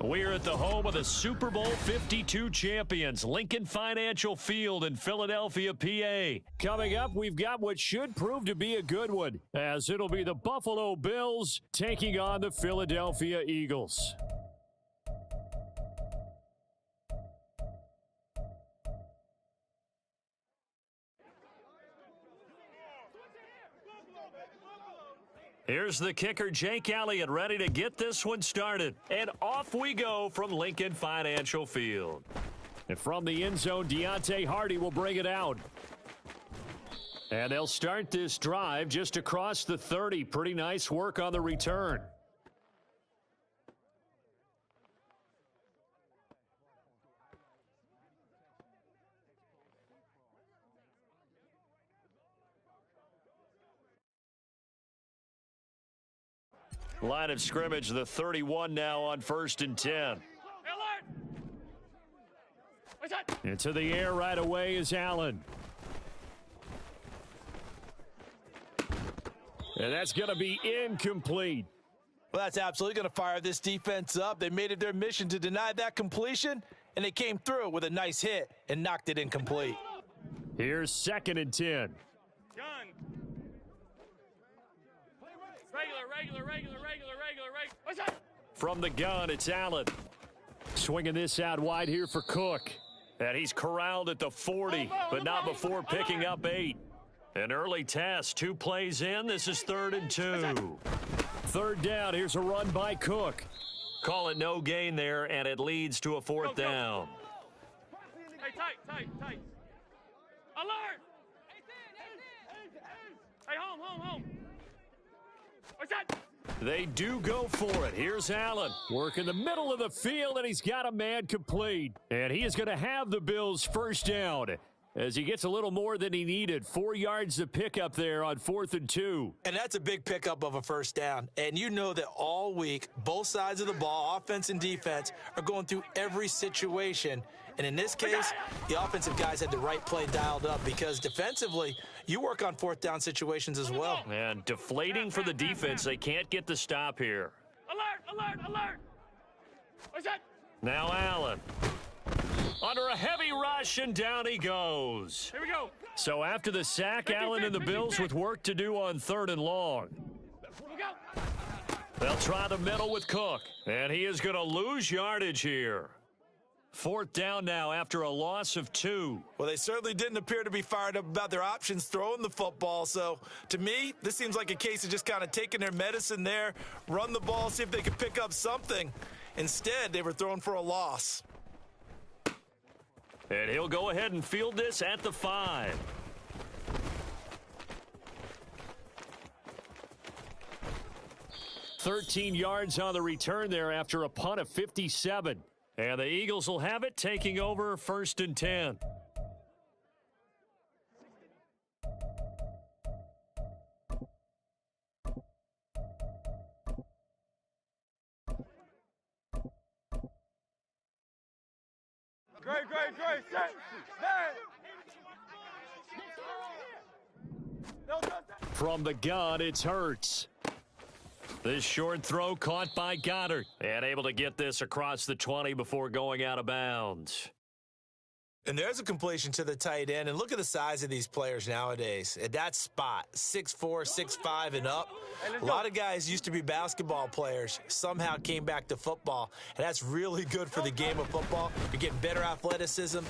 We're at the home of the Super Bowl 52 champions, Lincoln Financial Field in Philadelphia, PA. Coming up, we've got what should prove to be a good one, as it'll be the Buffalo Bills taking on the Philadelphia Eagles. Here's the kicker, Jake Elliott, ready to get this one started. And off we go from Lincoln Financial Field. And from the end zone, Deontay Hardy will bring it out. And they'll start this drive just across the 30. Pretty nice work on the return. Line of scrimmage, the 31 now on 1st and 10. Into the air right away is Allen. And that's going to be incomplete. Well, that's absolutely going to fire this defense up. They made it their mission to deny that completion, and they came through with a nice hit and knocked it incomplete. Here's 2nd and 10. Gun. Regular. What's that? From the gun, it's Allen. Swinging this out wide here for Cook. And he's corralled at the 40, but not before picking up 8. An early test, 2 plays in. This is 3rd and 2. 3rd down, here's a run by Cook. Call it no gain there, and it leads to a 4th down. Hey, tight. Alert! Hey, home. What's that? They do go for it. Here's Allen. Work in the middle of the field, and he's got a man complete. And he is going to have the Bills' 1st down as he gets a little more than he needed. 4 yards to pick up there on 4th and 2. And that's a big pickup of a 1st down. And you know that all week, both sides of the ball, offense and defense, are going through every situation. And in this case, the offensive guys had the right play dialed up because defensively, you work on 4th down situations as well. And deflating for the defense. They can't get the stop here. Alert! What's that? Now Allen. Under a heavy rush, and down he goes. Here we go. So after the sack, Allen and the Bills with work to do on 3rd and long. Look out. They'll try the middle with Cook, and he is going to lose yardage here. 4th down now after a loss of 2. Well, they certainly didn't appear to be fired up about their options throwing the football. So, to me, this seems like a case of just kind of taking their medicine there, run the ball, see if they could pick up something. Instead, they were throwing for a loss. And he'll go ahead and field this at the 5. $13 yards on the return there after a punt of 57. And the Eagles will have it, taking over 1st and 10. Great. Set. From the gun, it's Hurts. This short throw caught by Goddard. And able to get this across the 20 before going out of bounds. And there's a completion to the tight end. And look at the size of these players nowadays. At that spot, 6'4", 6'5", and up. A lot of guys used to be basketball players, somehow came back to football. And that's really good for the game of football. You're getting better athleticism,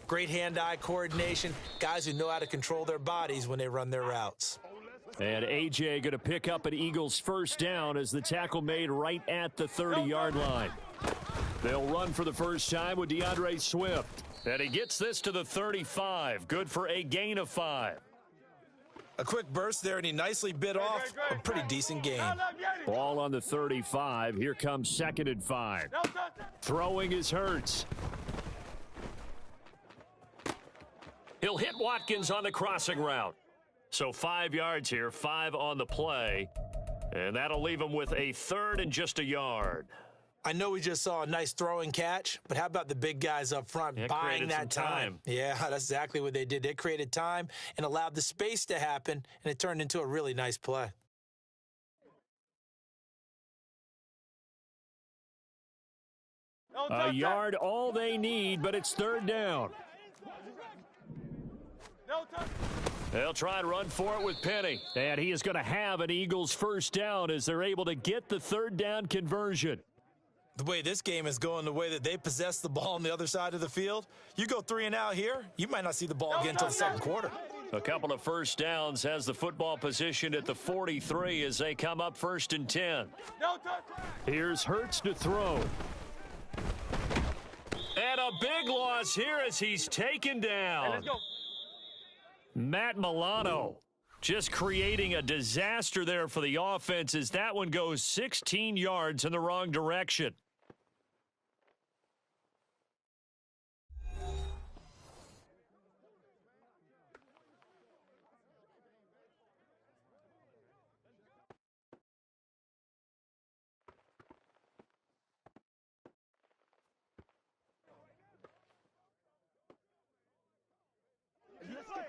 great hand-eye coordination, guys who know how to control their bodies when they run their routes. And A.J. going to pick up an Eagles 1st down as the tackle made right at the 30-yard line. They'll run for the first time with DeAndre Swift. And he gets this to the 35. Good for a gain of 5. A quick burst there, and he nicely bit off a pretty decent gain. Ball on the 35. Here comes 2nd and 5. Throwing is Hurts. He'll hit Watkins on the crossing route. So 5 yards here, 5 on the play. And that'll leave him with a 3rd and just a yard. I know we just saw a nice throwing catch, but how about the big guys up front buying that time? Yeah, that's exactly what they did. They created time and allowed the space to happen, and it turned into a really nice play. A yard all they need, but it's 3rd down. They'll try and run for it with Penny. And he is going to have an Eagles 1st down as they're able to get the 3rd down conversion. The way this game is going, the way that they possess the ball on the other side of the field, you go 3 and out here, you might not see the ball again until the 2nd quarter. A couple of 1st downs, has the football positioned at the 43 as they come up 1st and 10. Here's Hurts to throw. And a big loss here as he's taken down. Matt Milano just creating a disaster there for the offense as that one goes 16 yards in the wrong direction.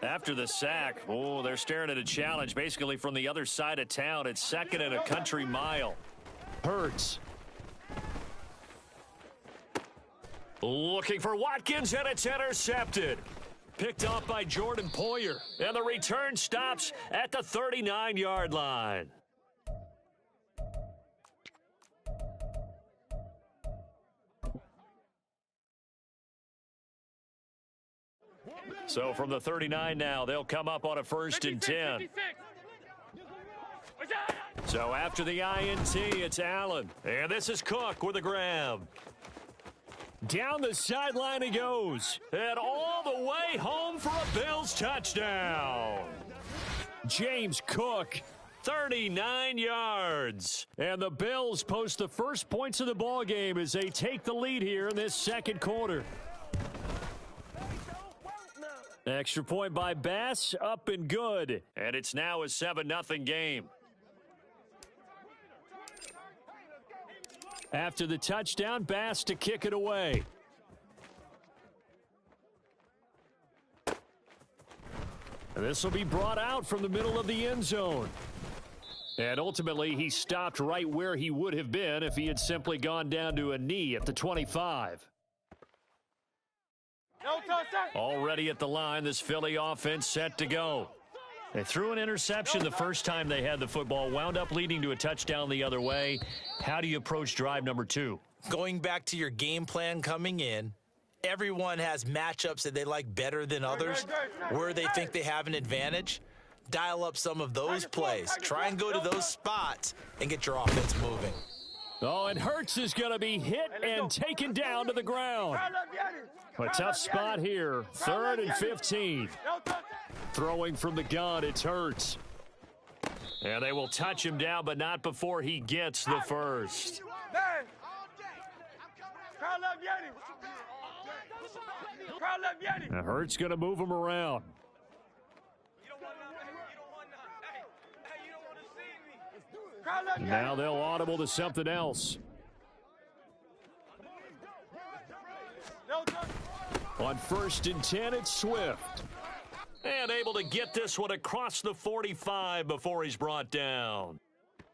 After the sack, they're staring at a challenge basically from the other side of town. It's 2nd and a country mile. Hurts. Looking for Watkins, and it's intercepted. Picked off by Jordan Poyer. And the return stops at the 39-yard line. So from the 39 now, they'll come up on a 1st and 10. So after the INT, it's Allen. And this is Cook with a grab. Down the sideline he goes. And all the way home for a Bills touchdown. James Cook, 39 yards. And the Bills post the first points of the ball game as they take the lead here in this second quarter. Extra point by Bass, up and good. And it's now a 7-0 game. After the touchdown, Bass to kick it away. And this will be brought out from the middle of the end zone. And ultimately, he stopped right where he would have been if he had simply gone down to a knee at the 25. Already at the line, this Philly offense set to go. They threw an interception the first time they had the football, wound up leading to a touchdown the other way. How do you approach drive number 2? Going back to your game plan coming in, everyone has matchups that they like better than others, where they think they have an advantage. Dial up some of those plays. Try and go to those spots and get your offense moving. Oh, and Hurts is going to be hit and taken down to the ground. A tough spot here, 3rd and 15. Throwing from the gun, it's Hurts. And they will touch him down, but not before he gets the first. Now Hurts going to move him around. Now they'll audible to something else. On 1st and 10, it's Swift. And able to get this one across the 45 before he's brought down.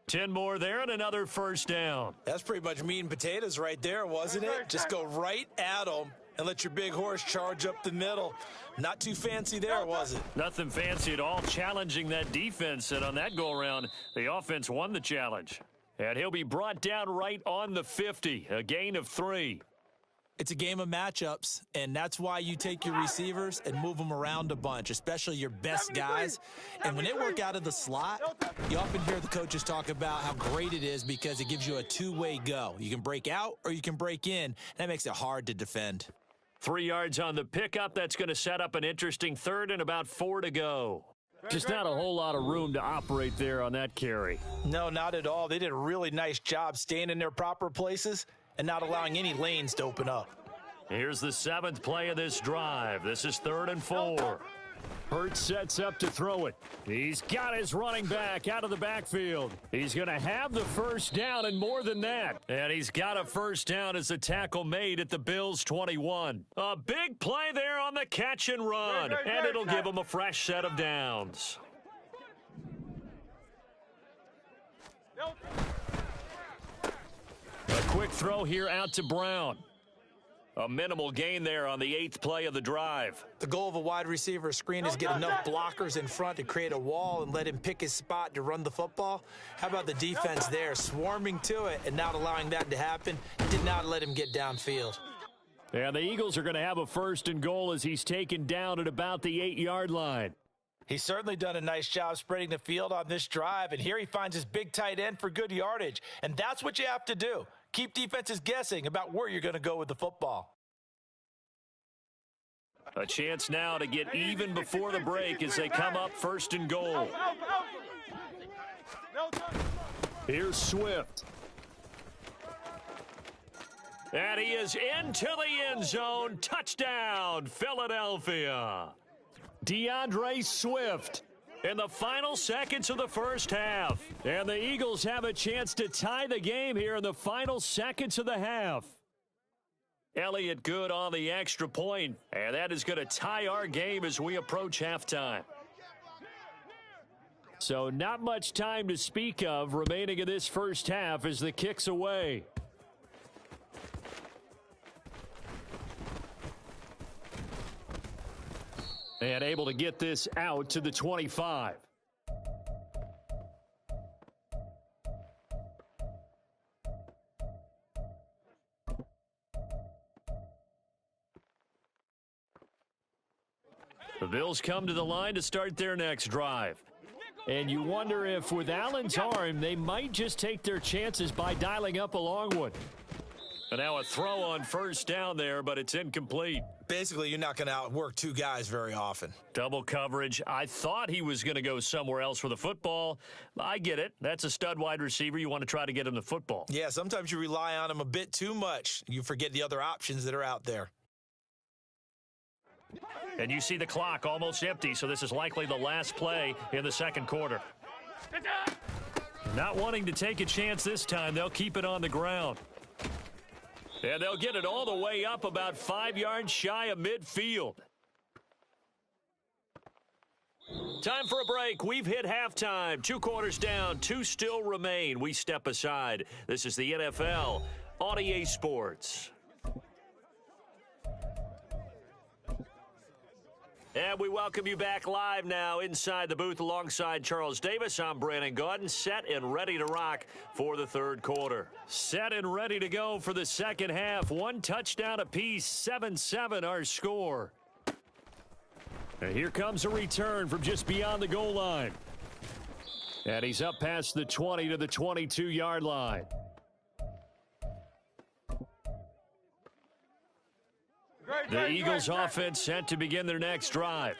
10 more there and another first down. That's pretty much meat and potatoes right there, wasn't it? Just go right at them and let your big horse charge up the middle. Not too fancy there, was it? Nothing fancy at all, challenging that defense. And on that go-around, the offense won the challenge. And he'll be brought down right on the 50, a gain of 3. It's a game of matchups, and that's why you take your receivers and move them around a bunch, especially your best guys. And when they work out of the slot, you often hear the coaches talk about how great it is because it gives you a two-way go. You can break out or you can break in. That makes it hard to defend. 3 yards on the pickup. That's going to set up an interesting 3rd and about 4 to go. Just not a whole lot of room to operate there on that carry. No, not at all. They did a really nice job staying in their proper places and not allowing any lanes to open up. Here's the 7th play of this drive. This is 3rd and 4. Hurts sets up to throw it. He's got his running back out of the backfield. He's going to have the first down and more than that. And he's got a first down as the tackle made at the Bills' 21. A big play there on the catch and run. And it'll give him a fresh set of downs. A quick throw here out to Brown. A minimal gain there on the 8th play of the drive. The goal of a wide receiver screen is get enough blockers in front to create a wall and let him pick his spot to run the football. How about the defense there, swarming to it and not allowing that to happen? Did not let him get downfield. And the Eagles are going to have a 1st and goal as he's taken down at about the 8-yard line. He's certainly done a nice job spreading the field on this drive, and here he finds his big tight end for good yardage. And that's what you have to do. Keep defenses guessing about where you're going to go with the football. A chance now to get even before the break as they come up 1st and goal. Here's Swift. And he is into the end zone. Touchdown, Philadelphia. DeAndre Swift in the final seconds of the first half. And the Eagles have a chance to tie the game here in the final seconds of the half. Elliott good on the extra point, and that is going to tie our game as we approach halftime. So not much time to speak of remaining in this first half as the kick's away. And able to get this out to the 25. The Bills come to the line to start their next drive. And you wonder if with Allen's arm, they might just take their chances by dialing up a long one. And now a throw on first down there, but it's incomplete. Basically, you're not going to outwork two guys very often. Double coverage. I thought he was going to go somewhere else for the football. I get it. That's a stud wide receiver. You want to try to get him the football. Yeah, sometimes you rely on him a bit too much. You forget the other options that are out there. And you see the clock almost empty, so this is likely the last play in the second quarter. Not wanting to take a chance this time, they'll keep it on the ground. And they'll get it all the way up about 5 yards shy of midfield. Time for a break. We've hit halftime. 2 quarters down, 2 still remain. We step aside. This is the NFL on EA Sports. And we welcome you back live now inside the booth alongside Charles Davis. I'm Brandon Gaudin, set and ready to rock for the third quarter. Set and ready to go for the second half. 1 touchdown apiece, 7-7 our score. And here comes a return from just beyond the goal line. And he's up past the 20 to the 22-yard line. The Eagles offense set to begin their next drive.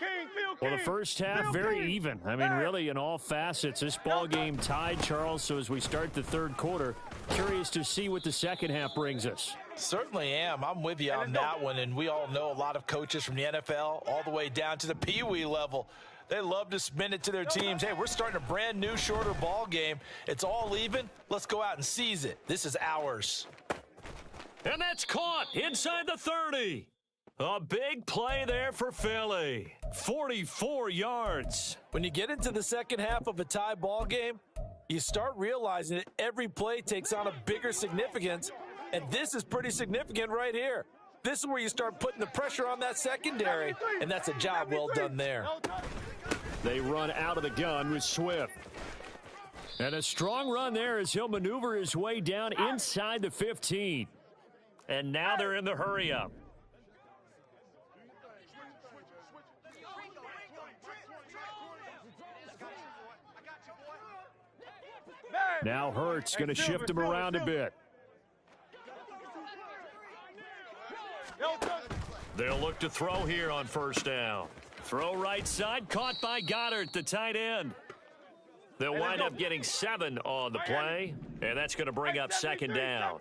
Well, the first half, very even. I mean, really, in all facets, this ball game tied, Charles. So as we start the third quarter, curious to see what the second half brings us. Certainly am. I'm with you on that one. And we all know a lot of coaches from the NFL all the way down to the Pee Wee level. They love to spin it to their teams. Hey, we're starting a brand new, shorter ball game. It's all even. Let's go out and seize it. This is ours. And that's caught inside the 30. A big play there for Philly. 44 yards. When you get into the second half of a tie ball game, you start realizing that every play takes on a bigger significance, and this is pretty significant right here. This is where you start putting the pressure on that secondary, and that's a job well done there. They run out of the gun with Swift. And a strong run there as he'll maneuver his way down inside the 15. And now they're in the hurry-up. Now Hurts going to shift him around a bit. They'll look to throw here on first down. Throw right side, caught by Goddard, the tight end. They'll wind up getting 7 on the play, and that's going to bring up second down.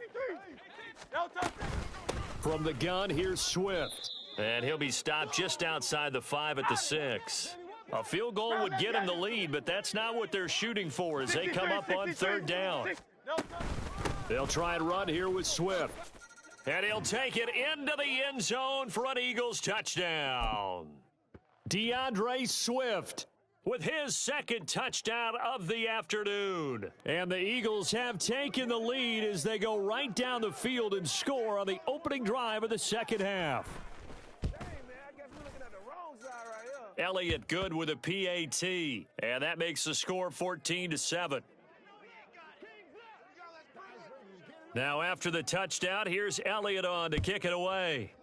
From the gun, here's Swift. And he'll be stopped just outside the 5 at the 6. A field goal would get him the lead, but that's not what they're shooting for as they come up on third down. They'll try and run here with Swift. And he'll take it into the end zone for an Eagles touchdown. DeAndre Swift with his second touchdown of the afternoon. And the Eagles have taken the lead as they go right down the field and score on the opening drive of the second half. Elliott good with a PAT, and that makes the score 14-7. Now after the touchdown, here's Elliott on to kick it away.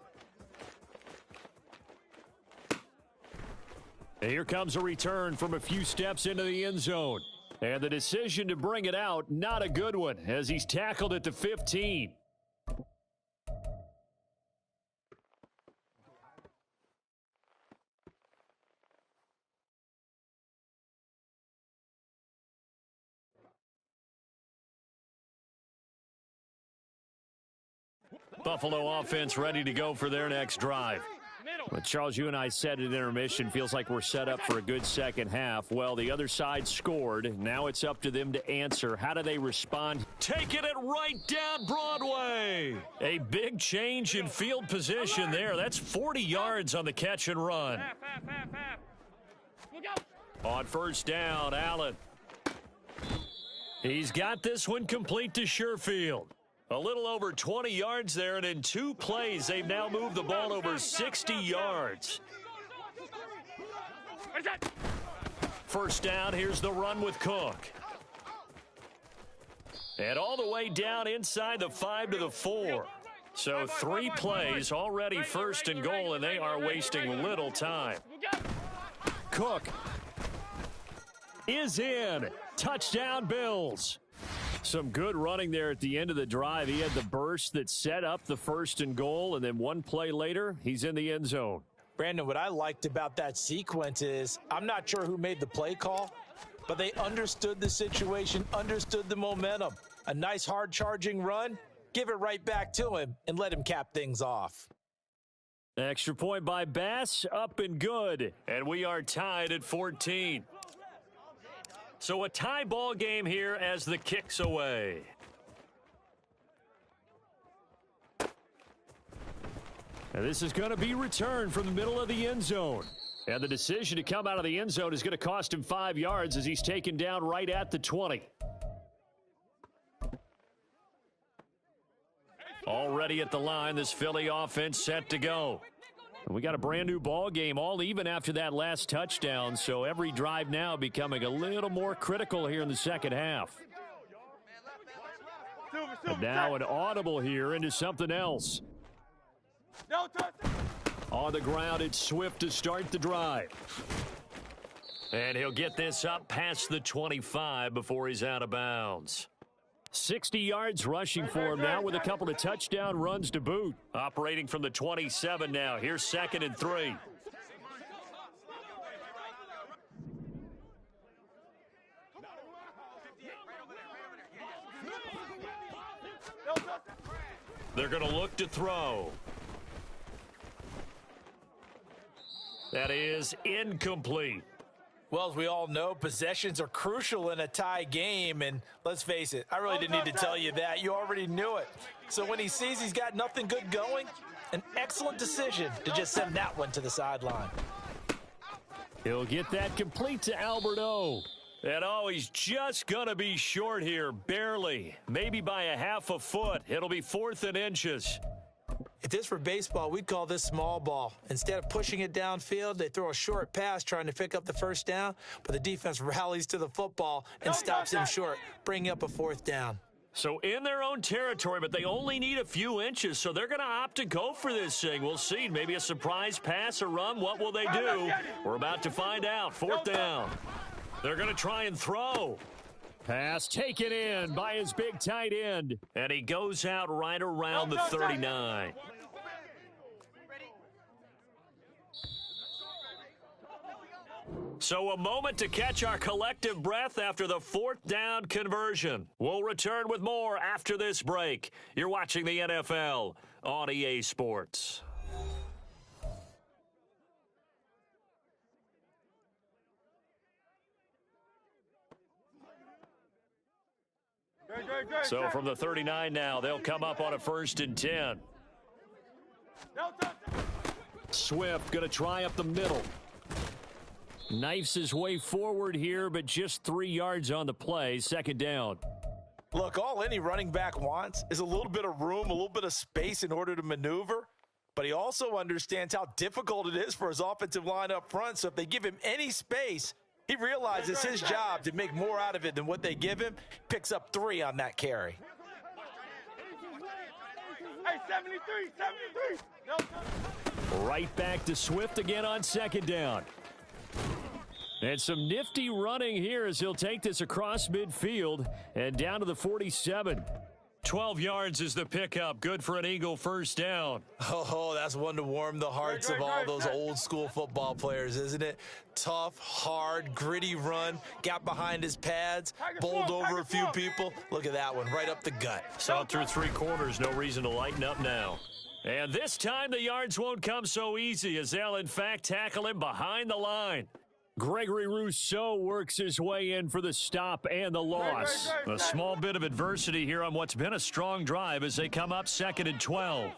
And here comes a return from a few steps into the end zone. And the decision to bring it out, not a good one, as he's tackled at the 15. Buffalo offense ready to go for their next drive. Well, Charles, you and I said at intermission, feels like we're set up for a good second half. Well, the other side scored. Now it's up to them to answer. How do they respond? Taking it right down Broadway. A big change in field position there. That's 40 yards on the catch and run. On first down, Allen. He's got this one complete to Sherfield. A little over 20 yards there, and in 2 plays, they've now moved the ball over 60 yards. First down, here's the run with Cook. And all the way down inside the 5 to the 4. So 3 plays, already first and goal, and they are wasting little time. Cook is in. Touchdown, Bills. Some good running there at the end of the drive. He had the burst that set up the first and goal, and then one play later, he's in the end zone. Brandon, what I liked about that sequence is I'm not sure who made the play call, but they understood the situation, understood the momentum. A nice hard-charging run, give it right back to him, and let him cap things off. Extra point by Bass, up and good. And we are tied at 14. So a tie ball game here as the kick's away. And this is going to be returned from the middle of the end zone. And the decision to come out of the end zone is going to cost him 5 yards as he's taken down right at the 20. Already at the line, this Philly offense set to go. We got a brand new ball game, all even after that last touchdown, so every drive now becoming a little more critical here in the second half. And now an audible here into something else. On the ground, it's Swift to start the drive. And he'll get this up past the 25 before he's out of bounds. 60 yards rushing for him now with a couple of touchdown runs to boot. Operating from the 27 now. Here's 2nd and 3. They're going to look to throw. That is incomplete. Well, as we all know, possessions are crucial in a tie game, and let's face it, I really didn't need to tell you that. You already knew it. So when he sees he's got nothing good going, an excellent decision to just send that one to the sideline. He'll get that complete to Albert O. And oh, he's just going to be short here, barely, maybe by a half a foot. It'll be 4th and inches. If this were baseball, we'd call this small ball. Instead of pushing it downfield, they throw a short pass trying to pick up the first down, but the defense rallies to the football and stops him short, bringing up a 4th down. So in their own territory, but they only need a few inches, so they're going to opt to go for this thing. We'll see. Maybe a surprise pass or run. What will they do? We're about to find out. 4th down. They're going to try and throw. Pass taken in by his big tight end. And he goes out right around the 39. So a moment to catch our collective breath after the 4th down conversion. We'll return with more after this break. You're watching the NFL on EA Sports. So from the 39 now, they'll come up on a 1st and 10. Swift going to try up the middle. Knifes his way forward here, but just 3 yards on the play. 2nd down. Look, all any running back wants is a little bit of room, a little bit of space in order to maneuver. But he also understands how difficult it is for his offensive line up front. So if they give him any space, he realizes his job to make more out of it than what they give him. Picks up 3 on that carry. Hey, 73. Right back to Swift again on 2nd down. And some nifty running here as he'll take this across midfield and down to the 47. 12 yards is the pickup. Good for an Eagle 1st down. Oh, that's one to warm the hearts of all those old school football players, isn't it? Tough, hard, gritty run. Got behind his pads, bowled over a few people. Look at that one, right up the gut. Saw it through 3 quarters. No reason to lighten up now. And this time the yards won't come so easy as they'll in fact tackle him behind the line. Gregory Rousseau works his way in for the stop and the loss. A small bit of adversity here on what's been a strong drive as they come up 2nd and 12.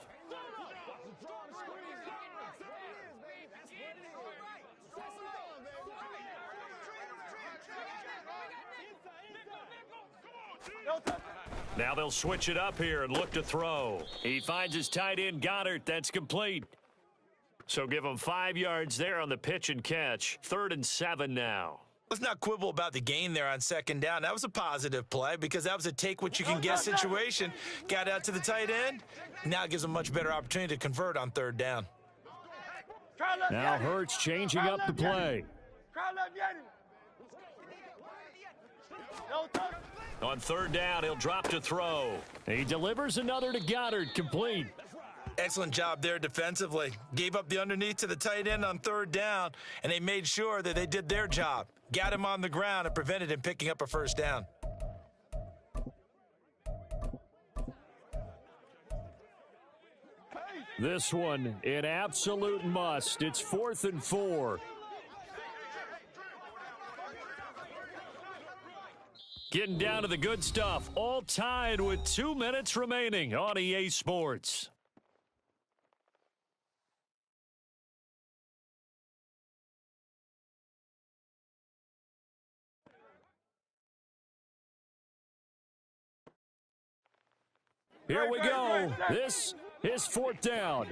Now they'll switch it up here and look to throw. He finds his tight end Goddard. That's complete. So give him 5 yards there on the pitch and catch. 3rd and 7 now. Let's not quibble about the gain there on 2nd down. That was a positive play because that was a take-what-you-can-get situation. Got out to the tight end. Now it gives him a much better opportunity to convert on 3rd down. Now Hurts changing up the play. On 3rd down, he'll drop to throw. He delivers another to Goddard, complete. Excellent job there defensively. Gave up the underneath to the tight end on 3rd down, and they made sure that they did their job. Got him on the ground and prevented him picking up a 1st down. This one, an absolute must. It's 4th and 4. Getting down to the good stuff. All tied with 2 minutes remaining on EA Sports. Here we go. This is 4th down.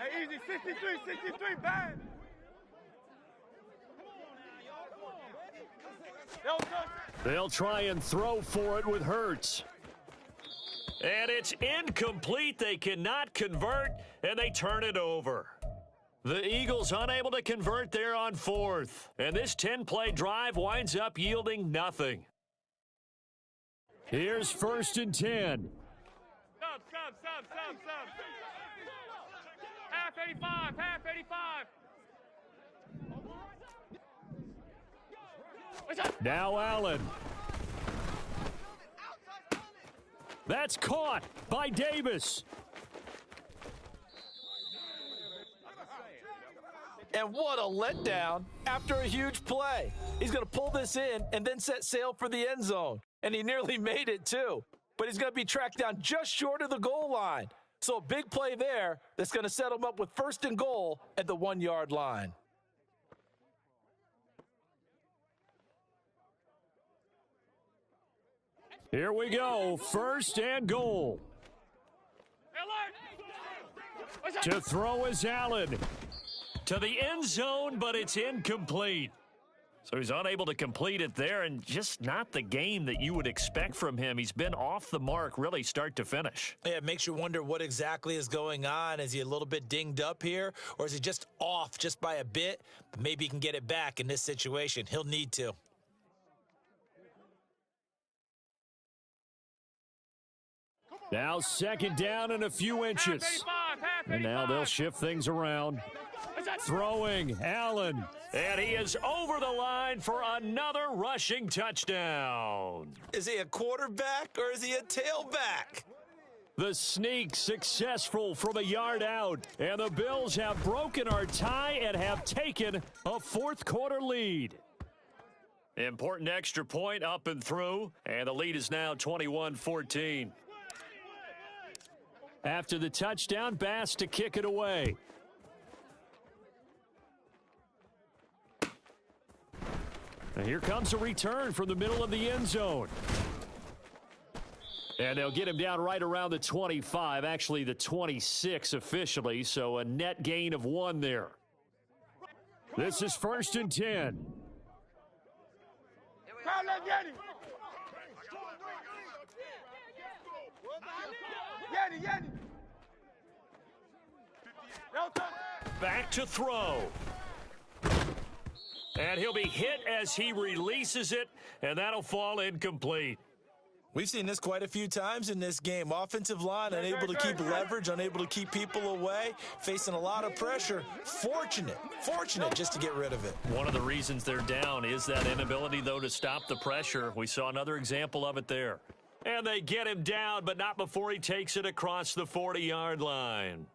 Hey, easy, 63, bang. They'll try and throw for it with Hurts. And it's incomplete. They cannot convert, and they turn it over. The Eagles unable to convert there on 4th. And this 10-play drive winds up yielding nothing. Here's 1st and 10. Sub. Half 85. Now Allen. That's caught by Davis. And what a letdown after a huge play. He's going to pull this in and then set sail for the end zone. And he nearly made it too. But he's going to be tracked down just short of the goal line. So a big play there that's going to set him up with 1st and goal at the 1-yard line. Here we go. 1st and goal. To throw is Allen. To the end zone, but it's incomplete. So he's unable to complete it there, and just not the game that you would expect from him. He's been off the mark really start to finish. Yeah, it makes you wonder what exactly is going on. Is he a little bit dinged up here, or is he just off just by a bit? But maybe he can get it back in this situation. He'll need to. Now 2nd down and a few inches. And now they'll shift things around. Throwing, Allen. And he is over the line for another rushing touchdown. Is he a quarterback or is he a tailback? The sneak successful from a yard out. And the Bills have broken our tie and have taken a 4th quarter lead. Important extra point up and through. And the lead is now 21-14. After the touchdown, Bass to kick it away. And here comes a return from the middle of the end zone. And they'll get him down right around the 25, actually the 26 officially, so a net gain of 1 there. This is 1st and 10. Back to throw. And he'll be hit as he releases it, and that'll fall incomplete. We've seen this quite a few times in this game. Offensive line unable to keep leverage, unable to keep people away, facing a lot of pressure. Fortunate just to get rid of it. One of the reasons they're down is that inability, though, to stop the pressure. We saw another example of it there. And they get him down, but not before he takes it across the 40-yard line.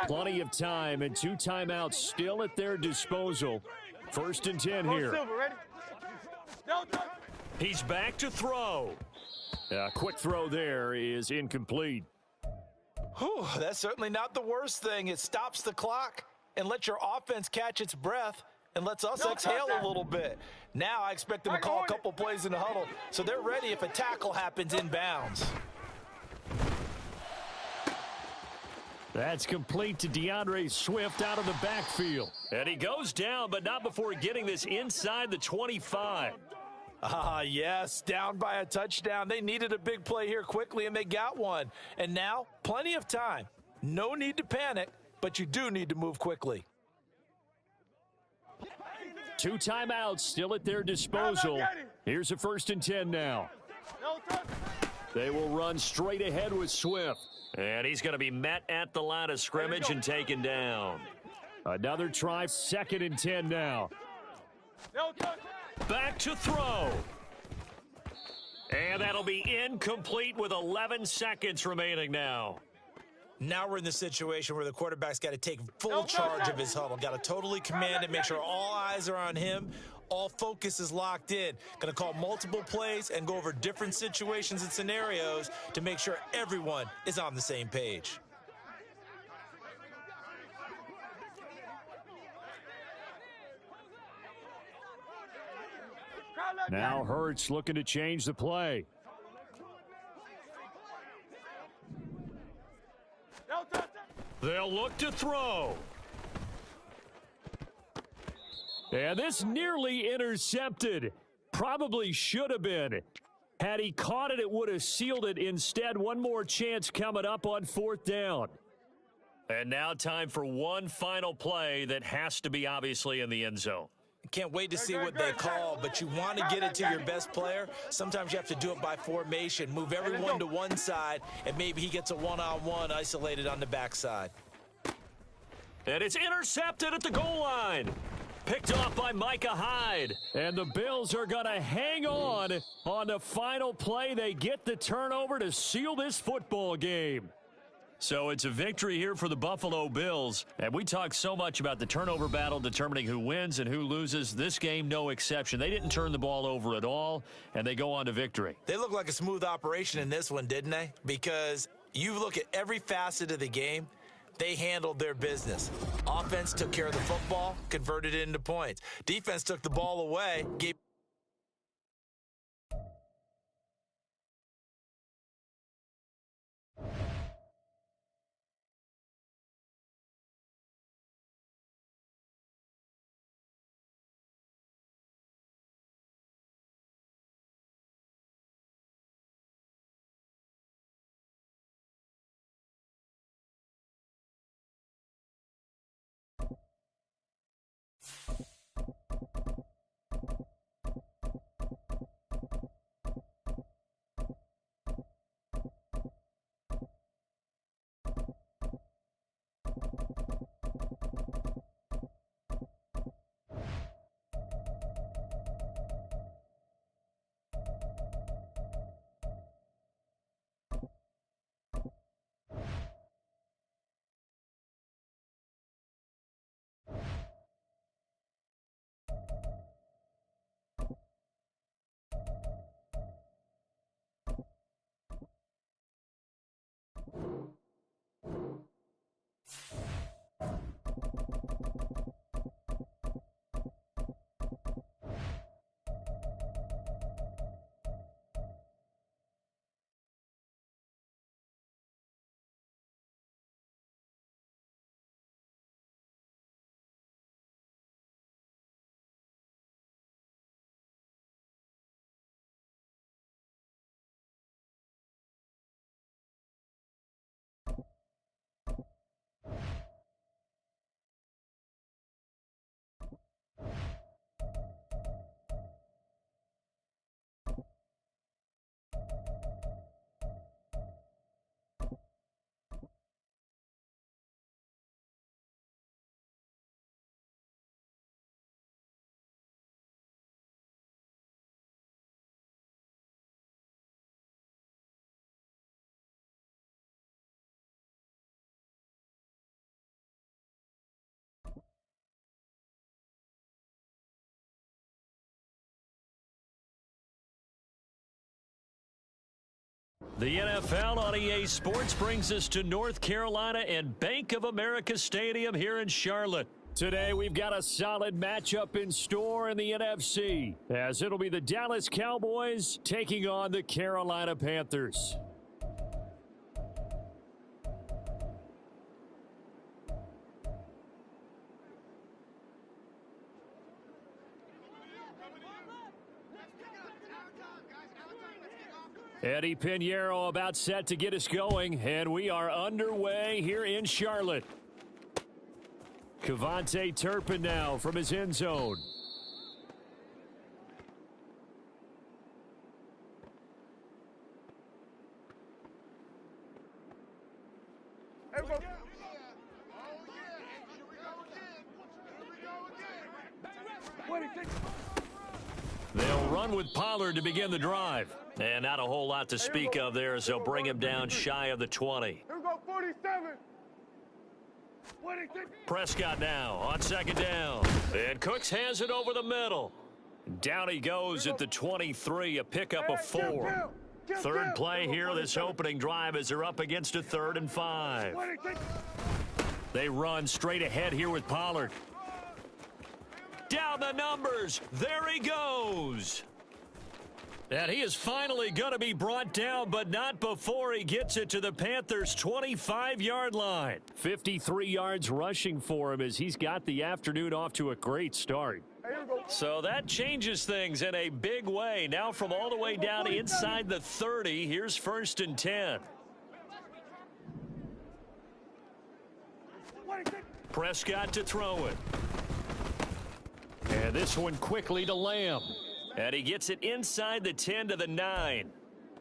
Plenty of time and 2 timeouts still at their disposal. 1st and 10 here. He's back to throw. A quick throw there is incomplete. Whew, that's certainly not the worst thing. It stops the clock and lets your offense catch its breath and lets us exhale a little bit. Now I expect them to call a couple plays in the huddle so they're ready if a tackle happens inbounds. That's complete to DeAndre Swift out of the backfield. And he goes down, but not before getting this inside the 25. Yes, down by a touchdown. They needed a big play here quickly, and they got one. And now, plenty of time. No need to panic, but you do need to move quickly. 2 timeouts still at their disposal. Here's a 1st and 10 now. They will run straight ahead with Swift. And he's going to be met at the line of scrimmage and taken down. Another try, 2nd and 10 now. Back to throw. And that'll be incomplete with 11 seconds remaining now. Now we're in the situation where the quarterback's got to take full charge of his huddle. Got to totally command it, make sure all eyes are on him. All focus is locked in. Going to call multiple plays and go over different situations and scenarios to make sure everyone is on the same page. Now Hurts looking to change the play. They'll look to throw. And this nearly intercepted. Probably should have been. Had he caught it, it would have sealed it. Instead, one more chance coming up on 4th down. And now time for one final play that has to be obviously in the end zone. Can't wait to see what they call, but you want to get it to your best player. Sometimes you have to do it by formation. Move everyone to one side, and maybe he gets a one-on-one isolated on the backside. And it's intercepted at the goal line. Picked off by Micah Hyde. And the Bills are going to hang on the final play. They get the turnover to seal this football game. So it's a victory here for the Buffalo Bills. And we talk so much about the turnover battle determining who wins and who loses. This game, no exception. They didn't turn the ball over at all, and they go on to victory. They look like a smooth operation in this one, didn't they? Because you look at every facet of the game, they handled their business. Offense took care of the football, converted it into points. Defense took the ball away, gave The NFL on EA Sports brings us to North Carolina and Bank of America Stadium here in Charlotte. Today, we've got a solid matchup in store in the NFC, as it'll be the Dallas Cowboys taking on the Carolina Panthers. Eddie Pinheiro about set to get us going, and we are underway here in Charlotte. Cavante Turpin now from his end zone. They'll run with Pollard to begin the drive. And not a whole lot to speak of there as they'll bring him down shy of the 20. Here we go, 47. 26. Prescott now on second down. And Cooks has it over the middle. Down he goes at the 23, a pickup of 4. Third play here this opening drive as they're up against a 3rd and 5. They run straight ahead here with Pollard. Down the numbers. There he goes. And he is finally going to be brought down, but not before he gets it to the Panthers' 25-yard line. 53 yards rushing for him as he's got the afternoon off to a great start. So that changes things in a big way. Now from all the way down inside the 30, here's 1st and 10. Prescott to throw it. And this one quickly to Lamb. And he gets it inside the 10 to the 9.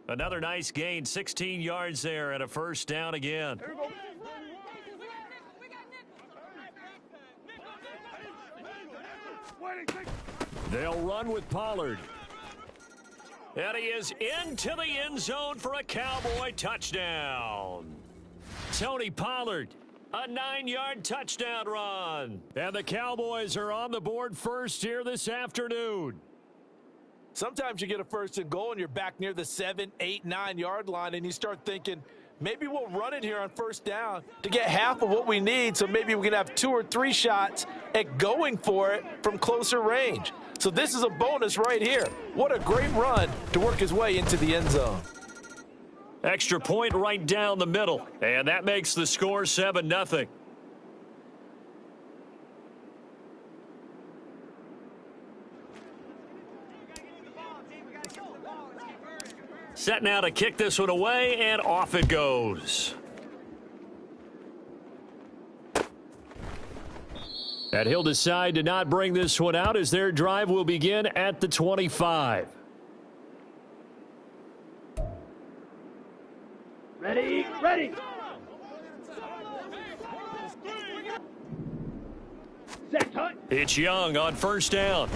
Another nice gain, 16 yards there and a 1st down again. They'll run with Pollard. And he is into the end zone for a Cowboy touchdown. Tony Pollard, a 9-yard touchdown run. And the Cowboys are on the board first here this afternoon. Sometimes you get a 1st and goal and you're back near the 7, 8, 9-yard line and you start thinking, maybe we'll run it here on 1st down to get half of what we need, so maybe we can have 2 or 3 shots at going for it from closer range. So this is a bonus right here. What a great run to work his way into the end zone. Extra point right down the middle, and that makes the score 7-0. Set now to kick this one away, and off it goes. And he'll decide to not bring this one out as their drive will begin at the 25. Ready, ready. Set, cut. It's Young on 1st down.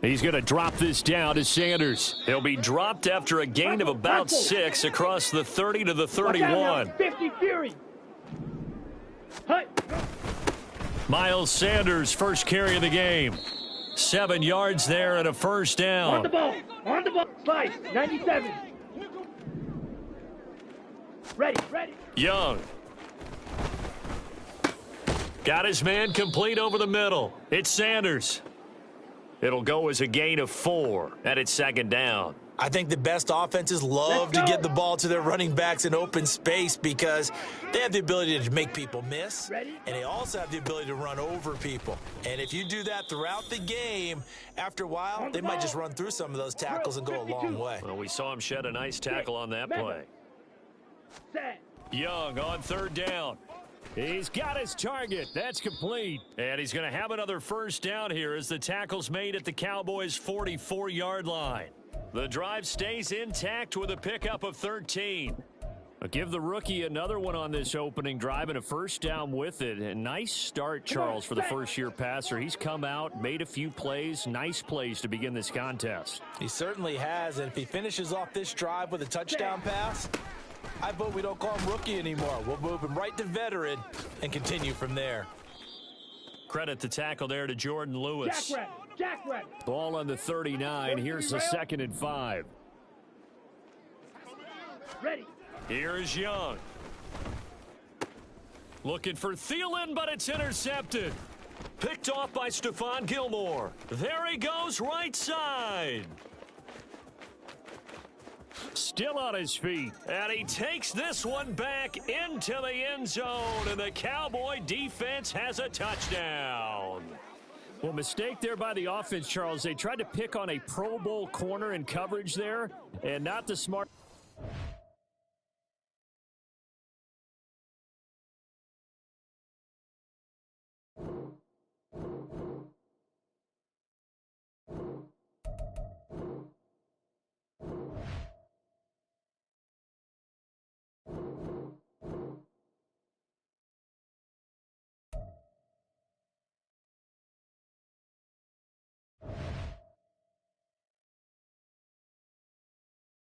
He's going to drop this down to Sanders. He'll be dropped after a gain of about 6 across the 30 to the 31. 50 Fury. Hut. Miles Sanders, first carry of the game. 7 yards there and a 1st down. On the ball. On the ball. Slice. 97. Ready, ready. Young. Got his man complete over the middle. It's Sanders. It'll go as a gain of 4, and it's 2nd down. I think the best offenses love to get the ball to their running backs in open space because they have the ability to make people miss, and they also have the ability to run over people. And if you do that throughout the game, after a while, they might just run through some of those tackles and go a long way. Well, we saw him shed a nice tackle on that play. Young on 3rd down. He's got his target. That's complete. And he's going to have another 1st down here as the tackle's made at the Cowboys' 44-yard line. The drive stays intact with a pickup of 13. I'll give the rookie another one on this opening drive and a 1st down with it. A nice start, Charles, for the first-year passer. He's come out, made a few plays, nice plays to begin this contest. He certainly has, and if he finishes off this drive with a touchdown pass, I vote we don't call him rookie anymore. We'll move him right to veteran and continue from there. Credit the tackle there to Jordan Lewis. Ball on the 39. Here's the 2nd and 5. Ready. Here's Young. Looking for Thielen, but it's intercepted. Picked off by Stephon Gilmore. There he goes, right side. Still on his feet. And he takes this one back into the end zone, and the Cowboy defense has a touchdown. Well, mistake there by the offense, Charles. They tried to pick on a Pro Bowl corner in coverage there, and not the smart.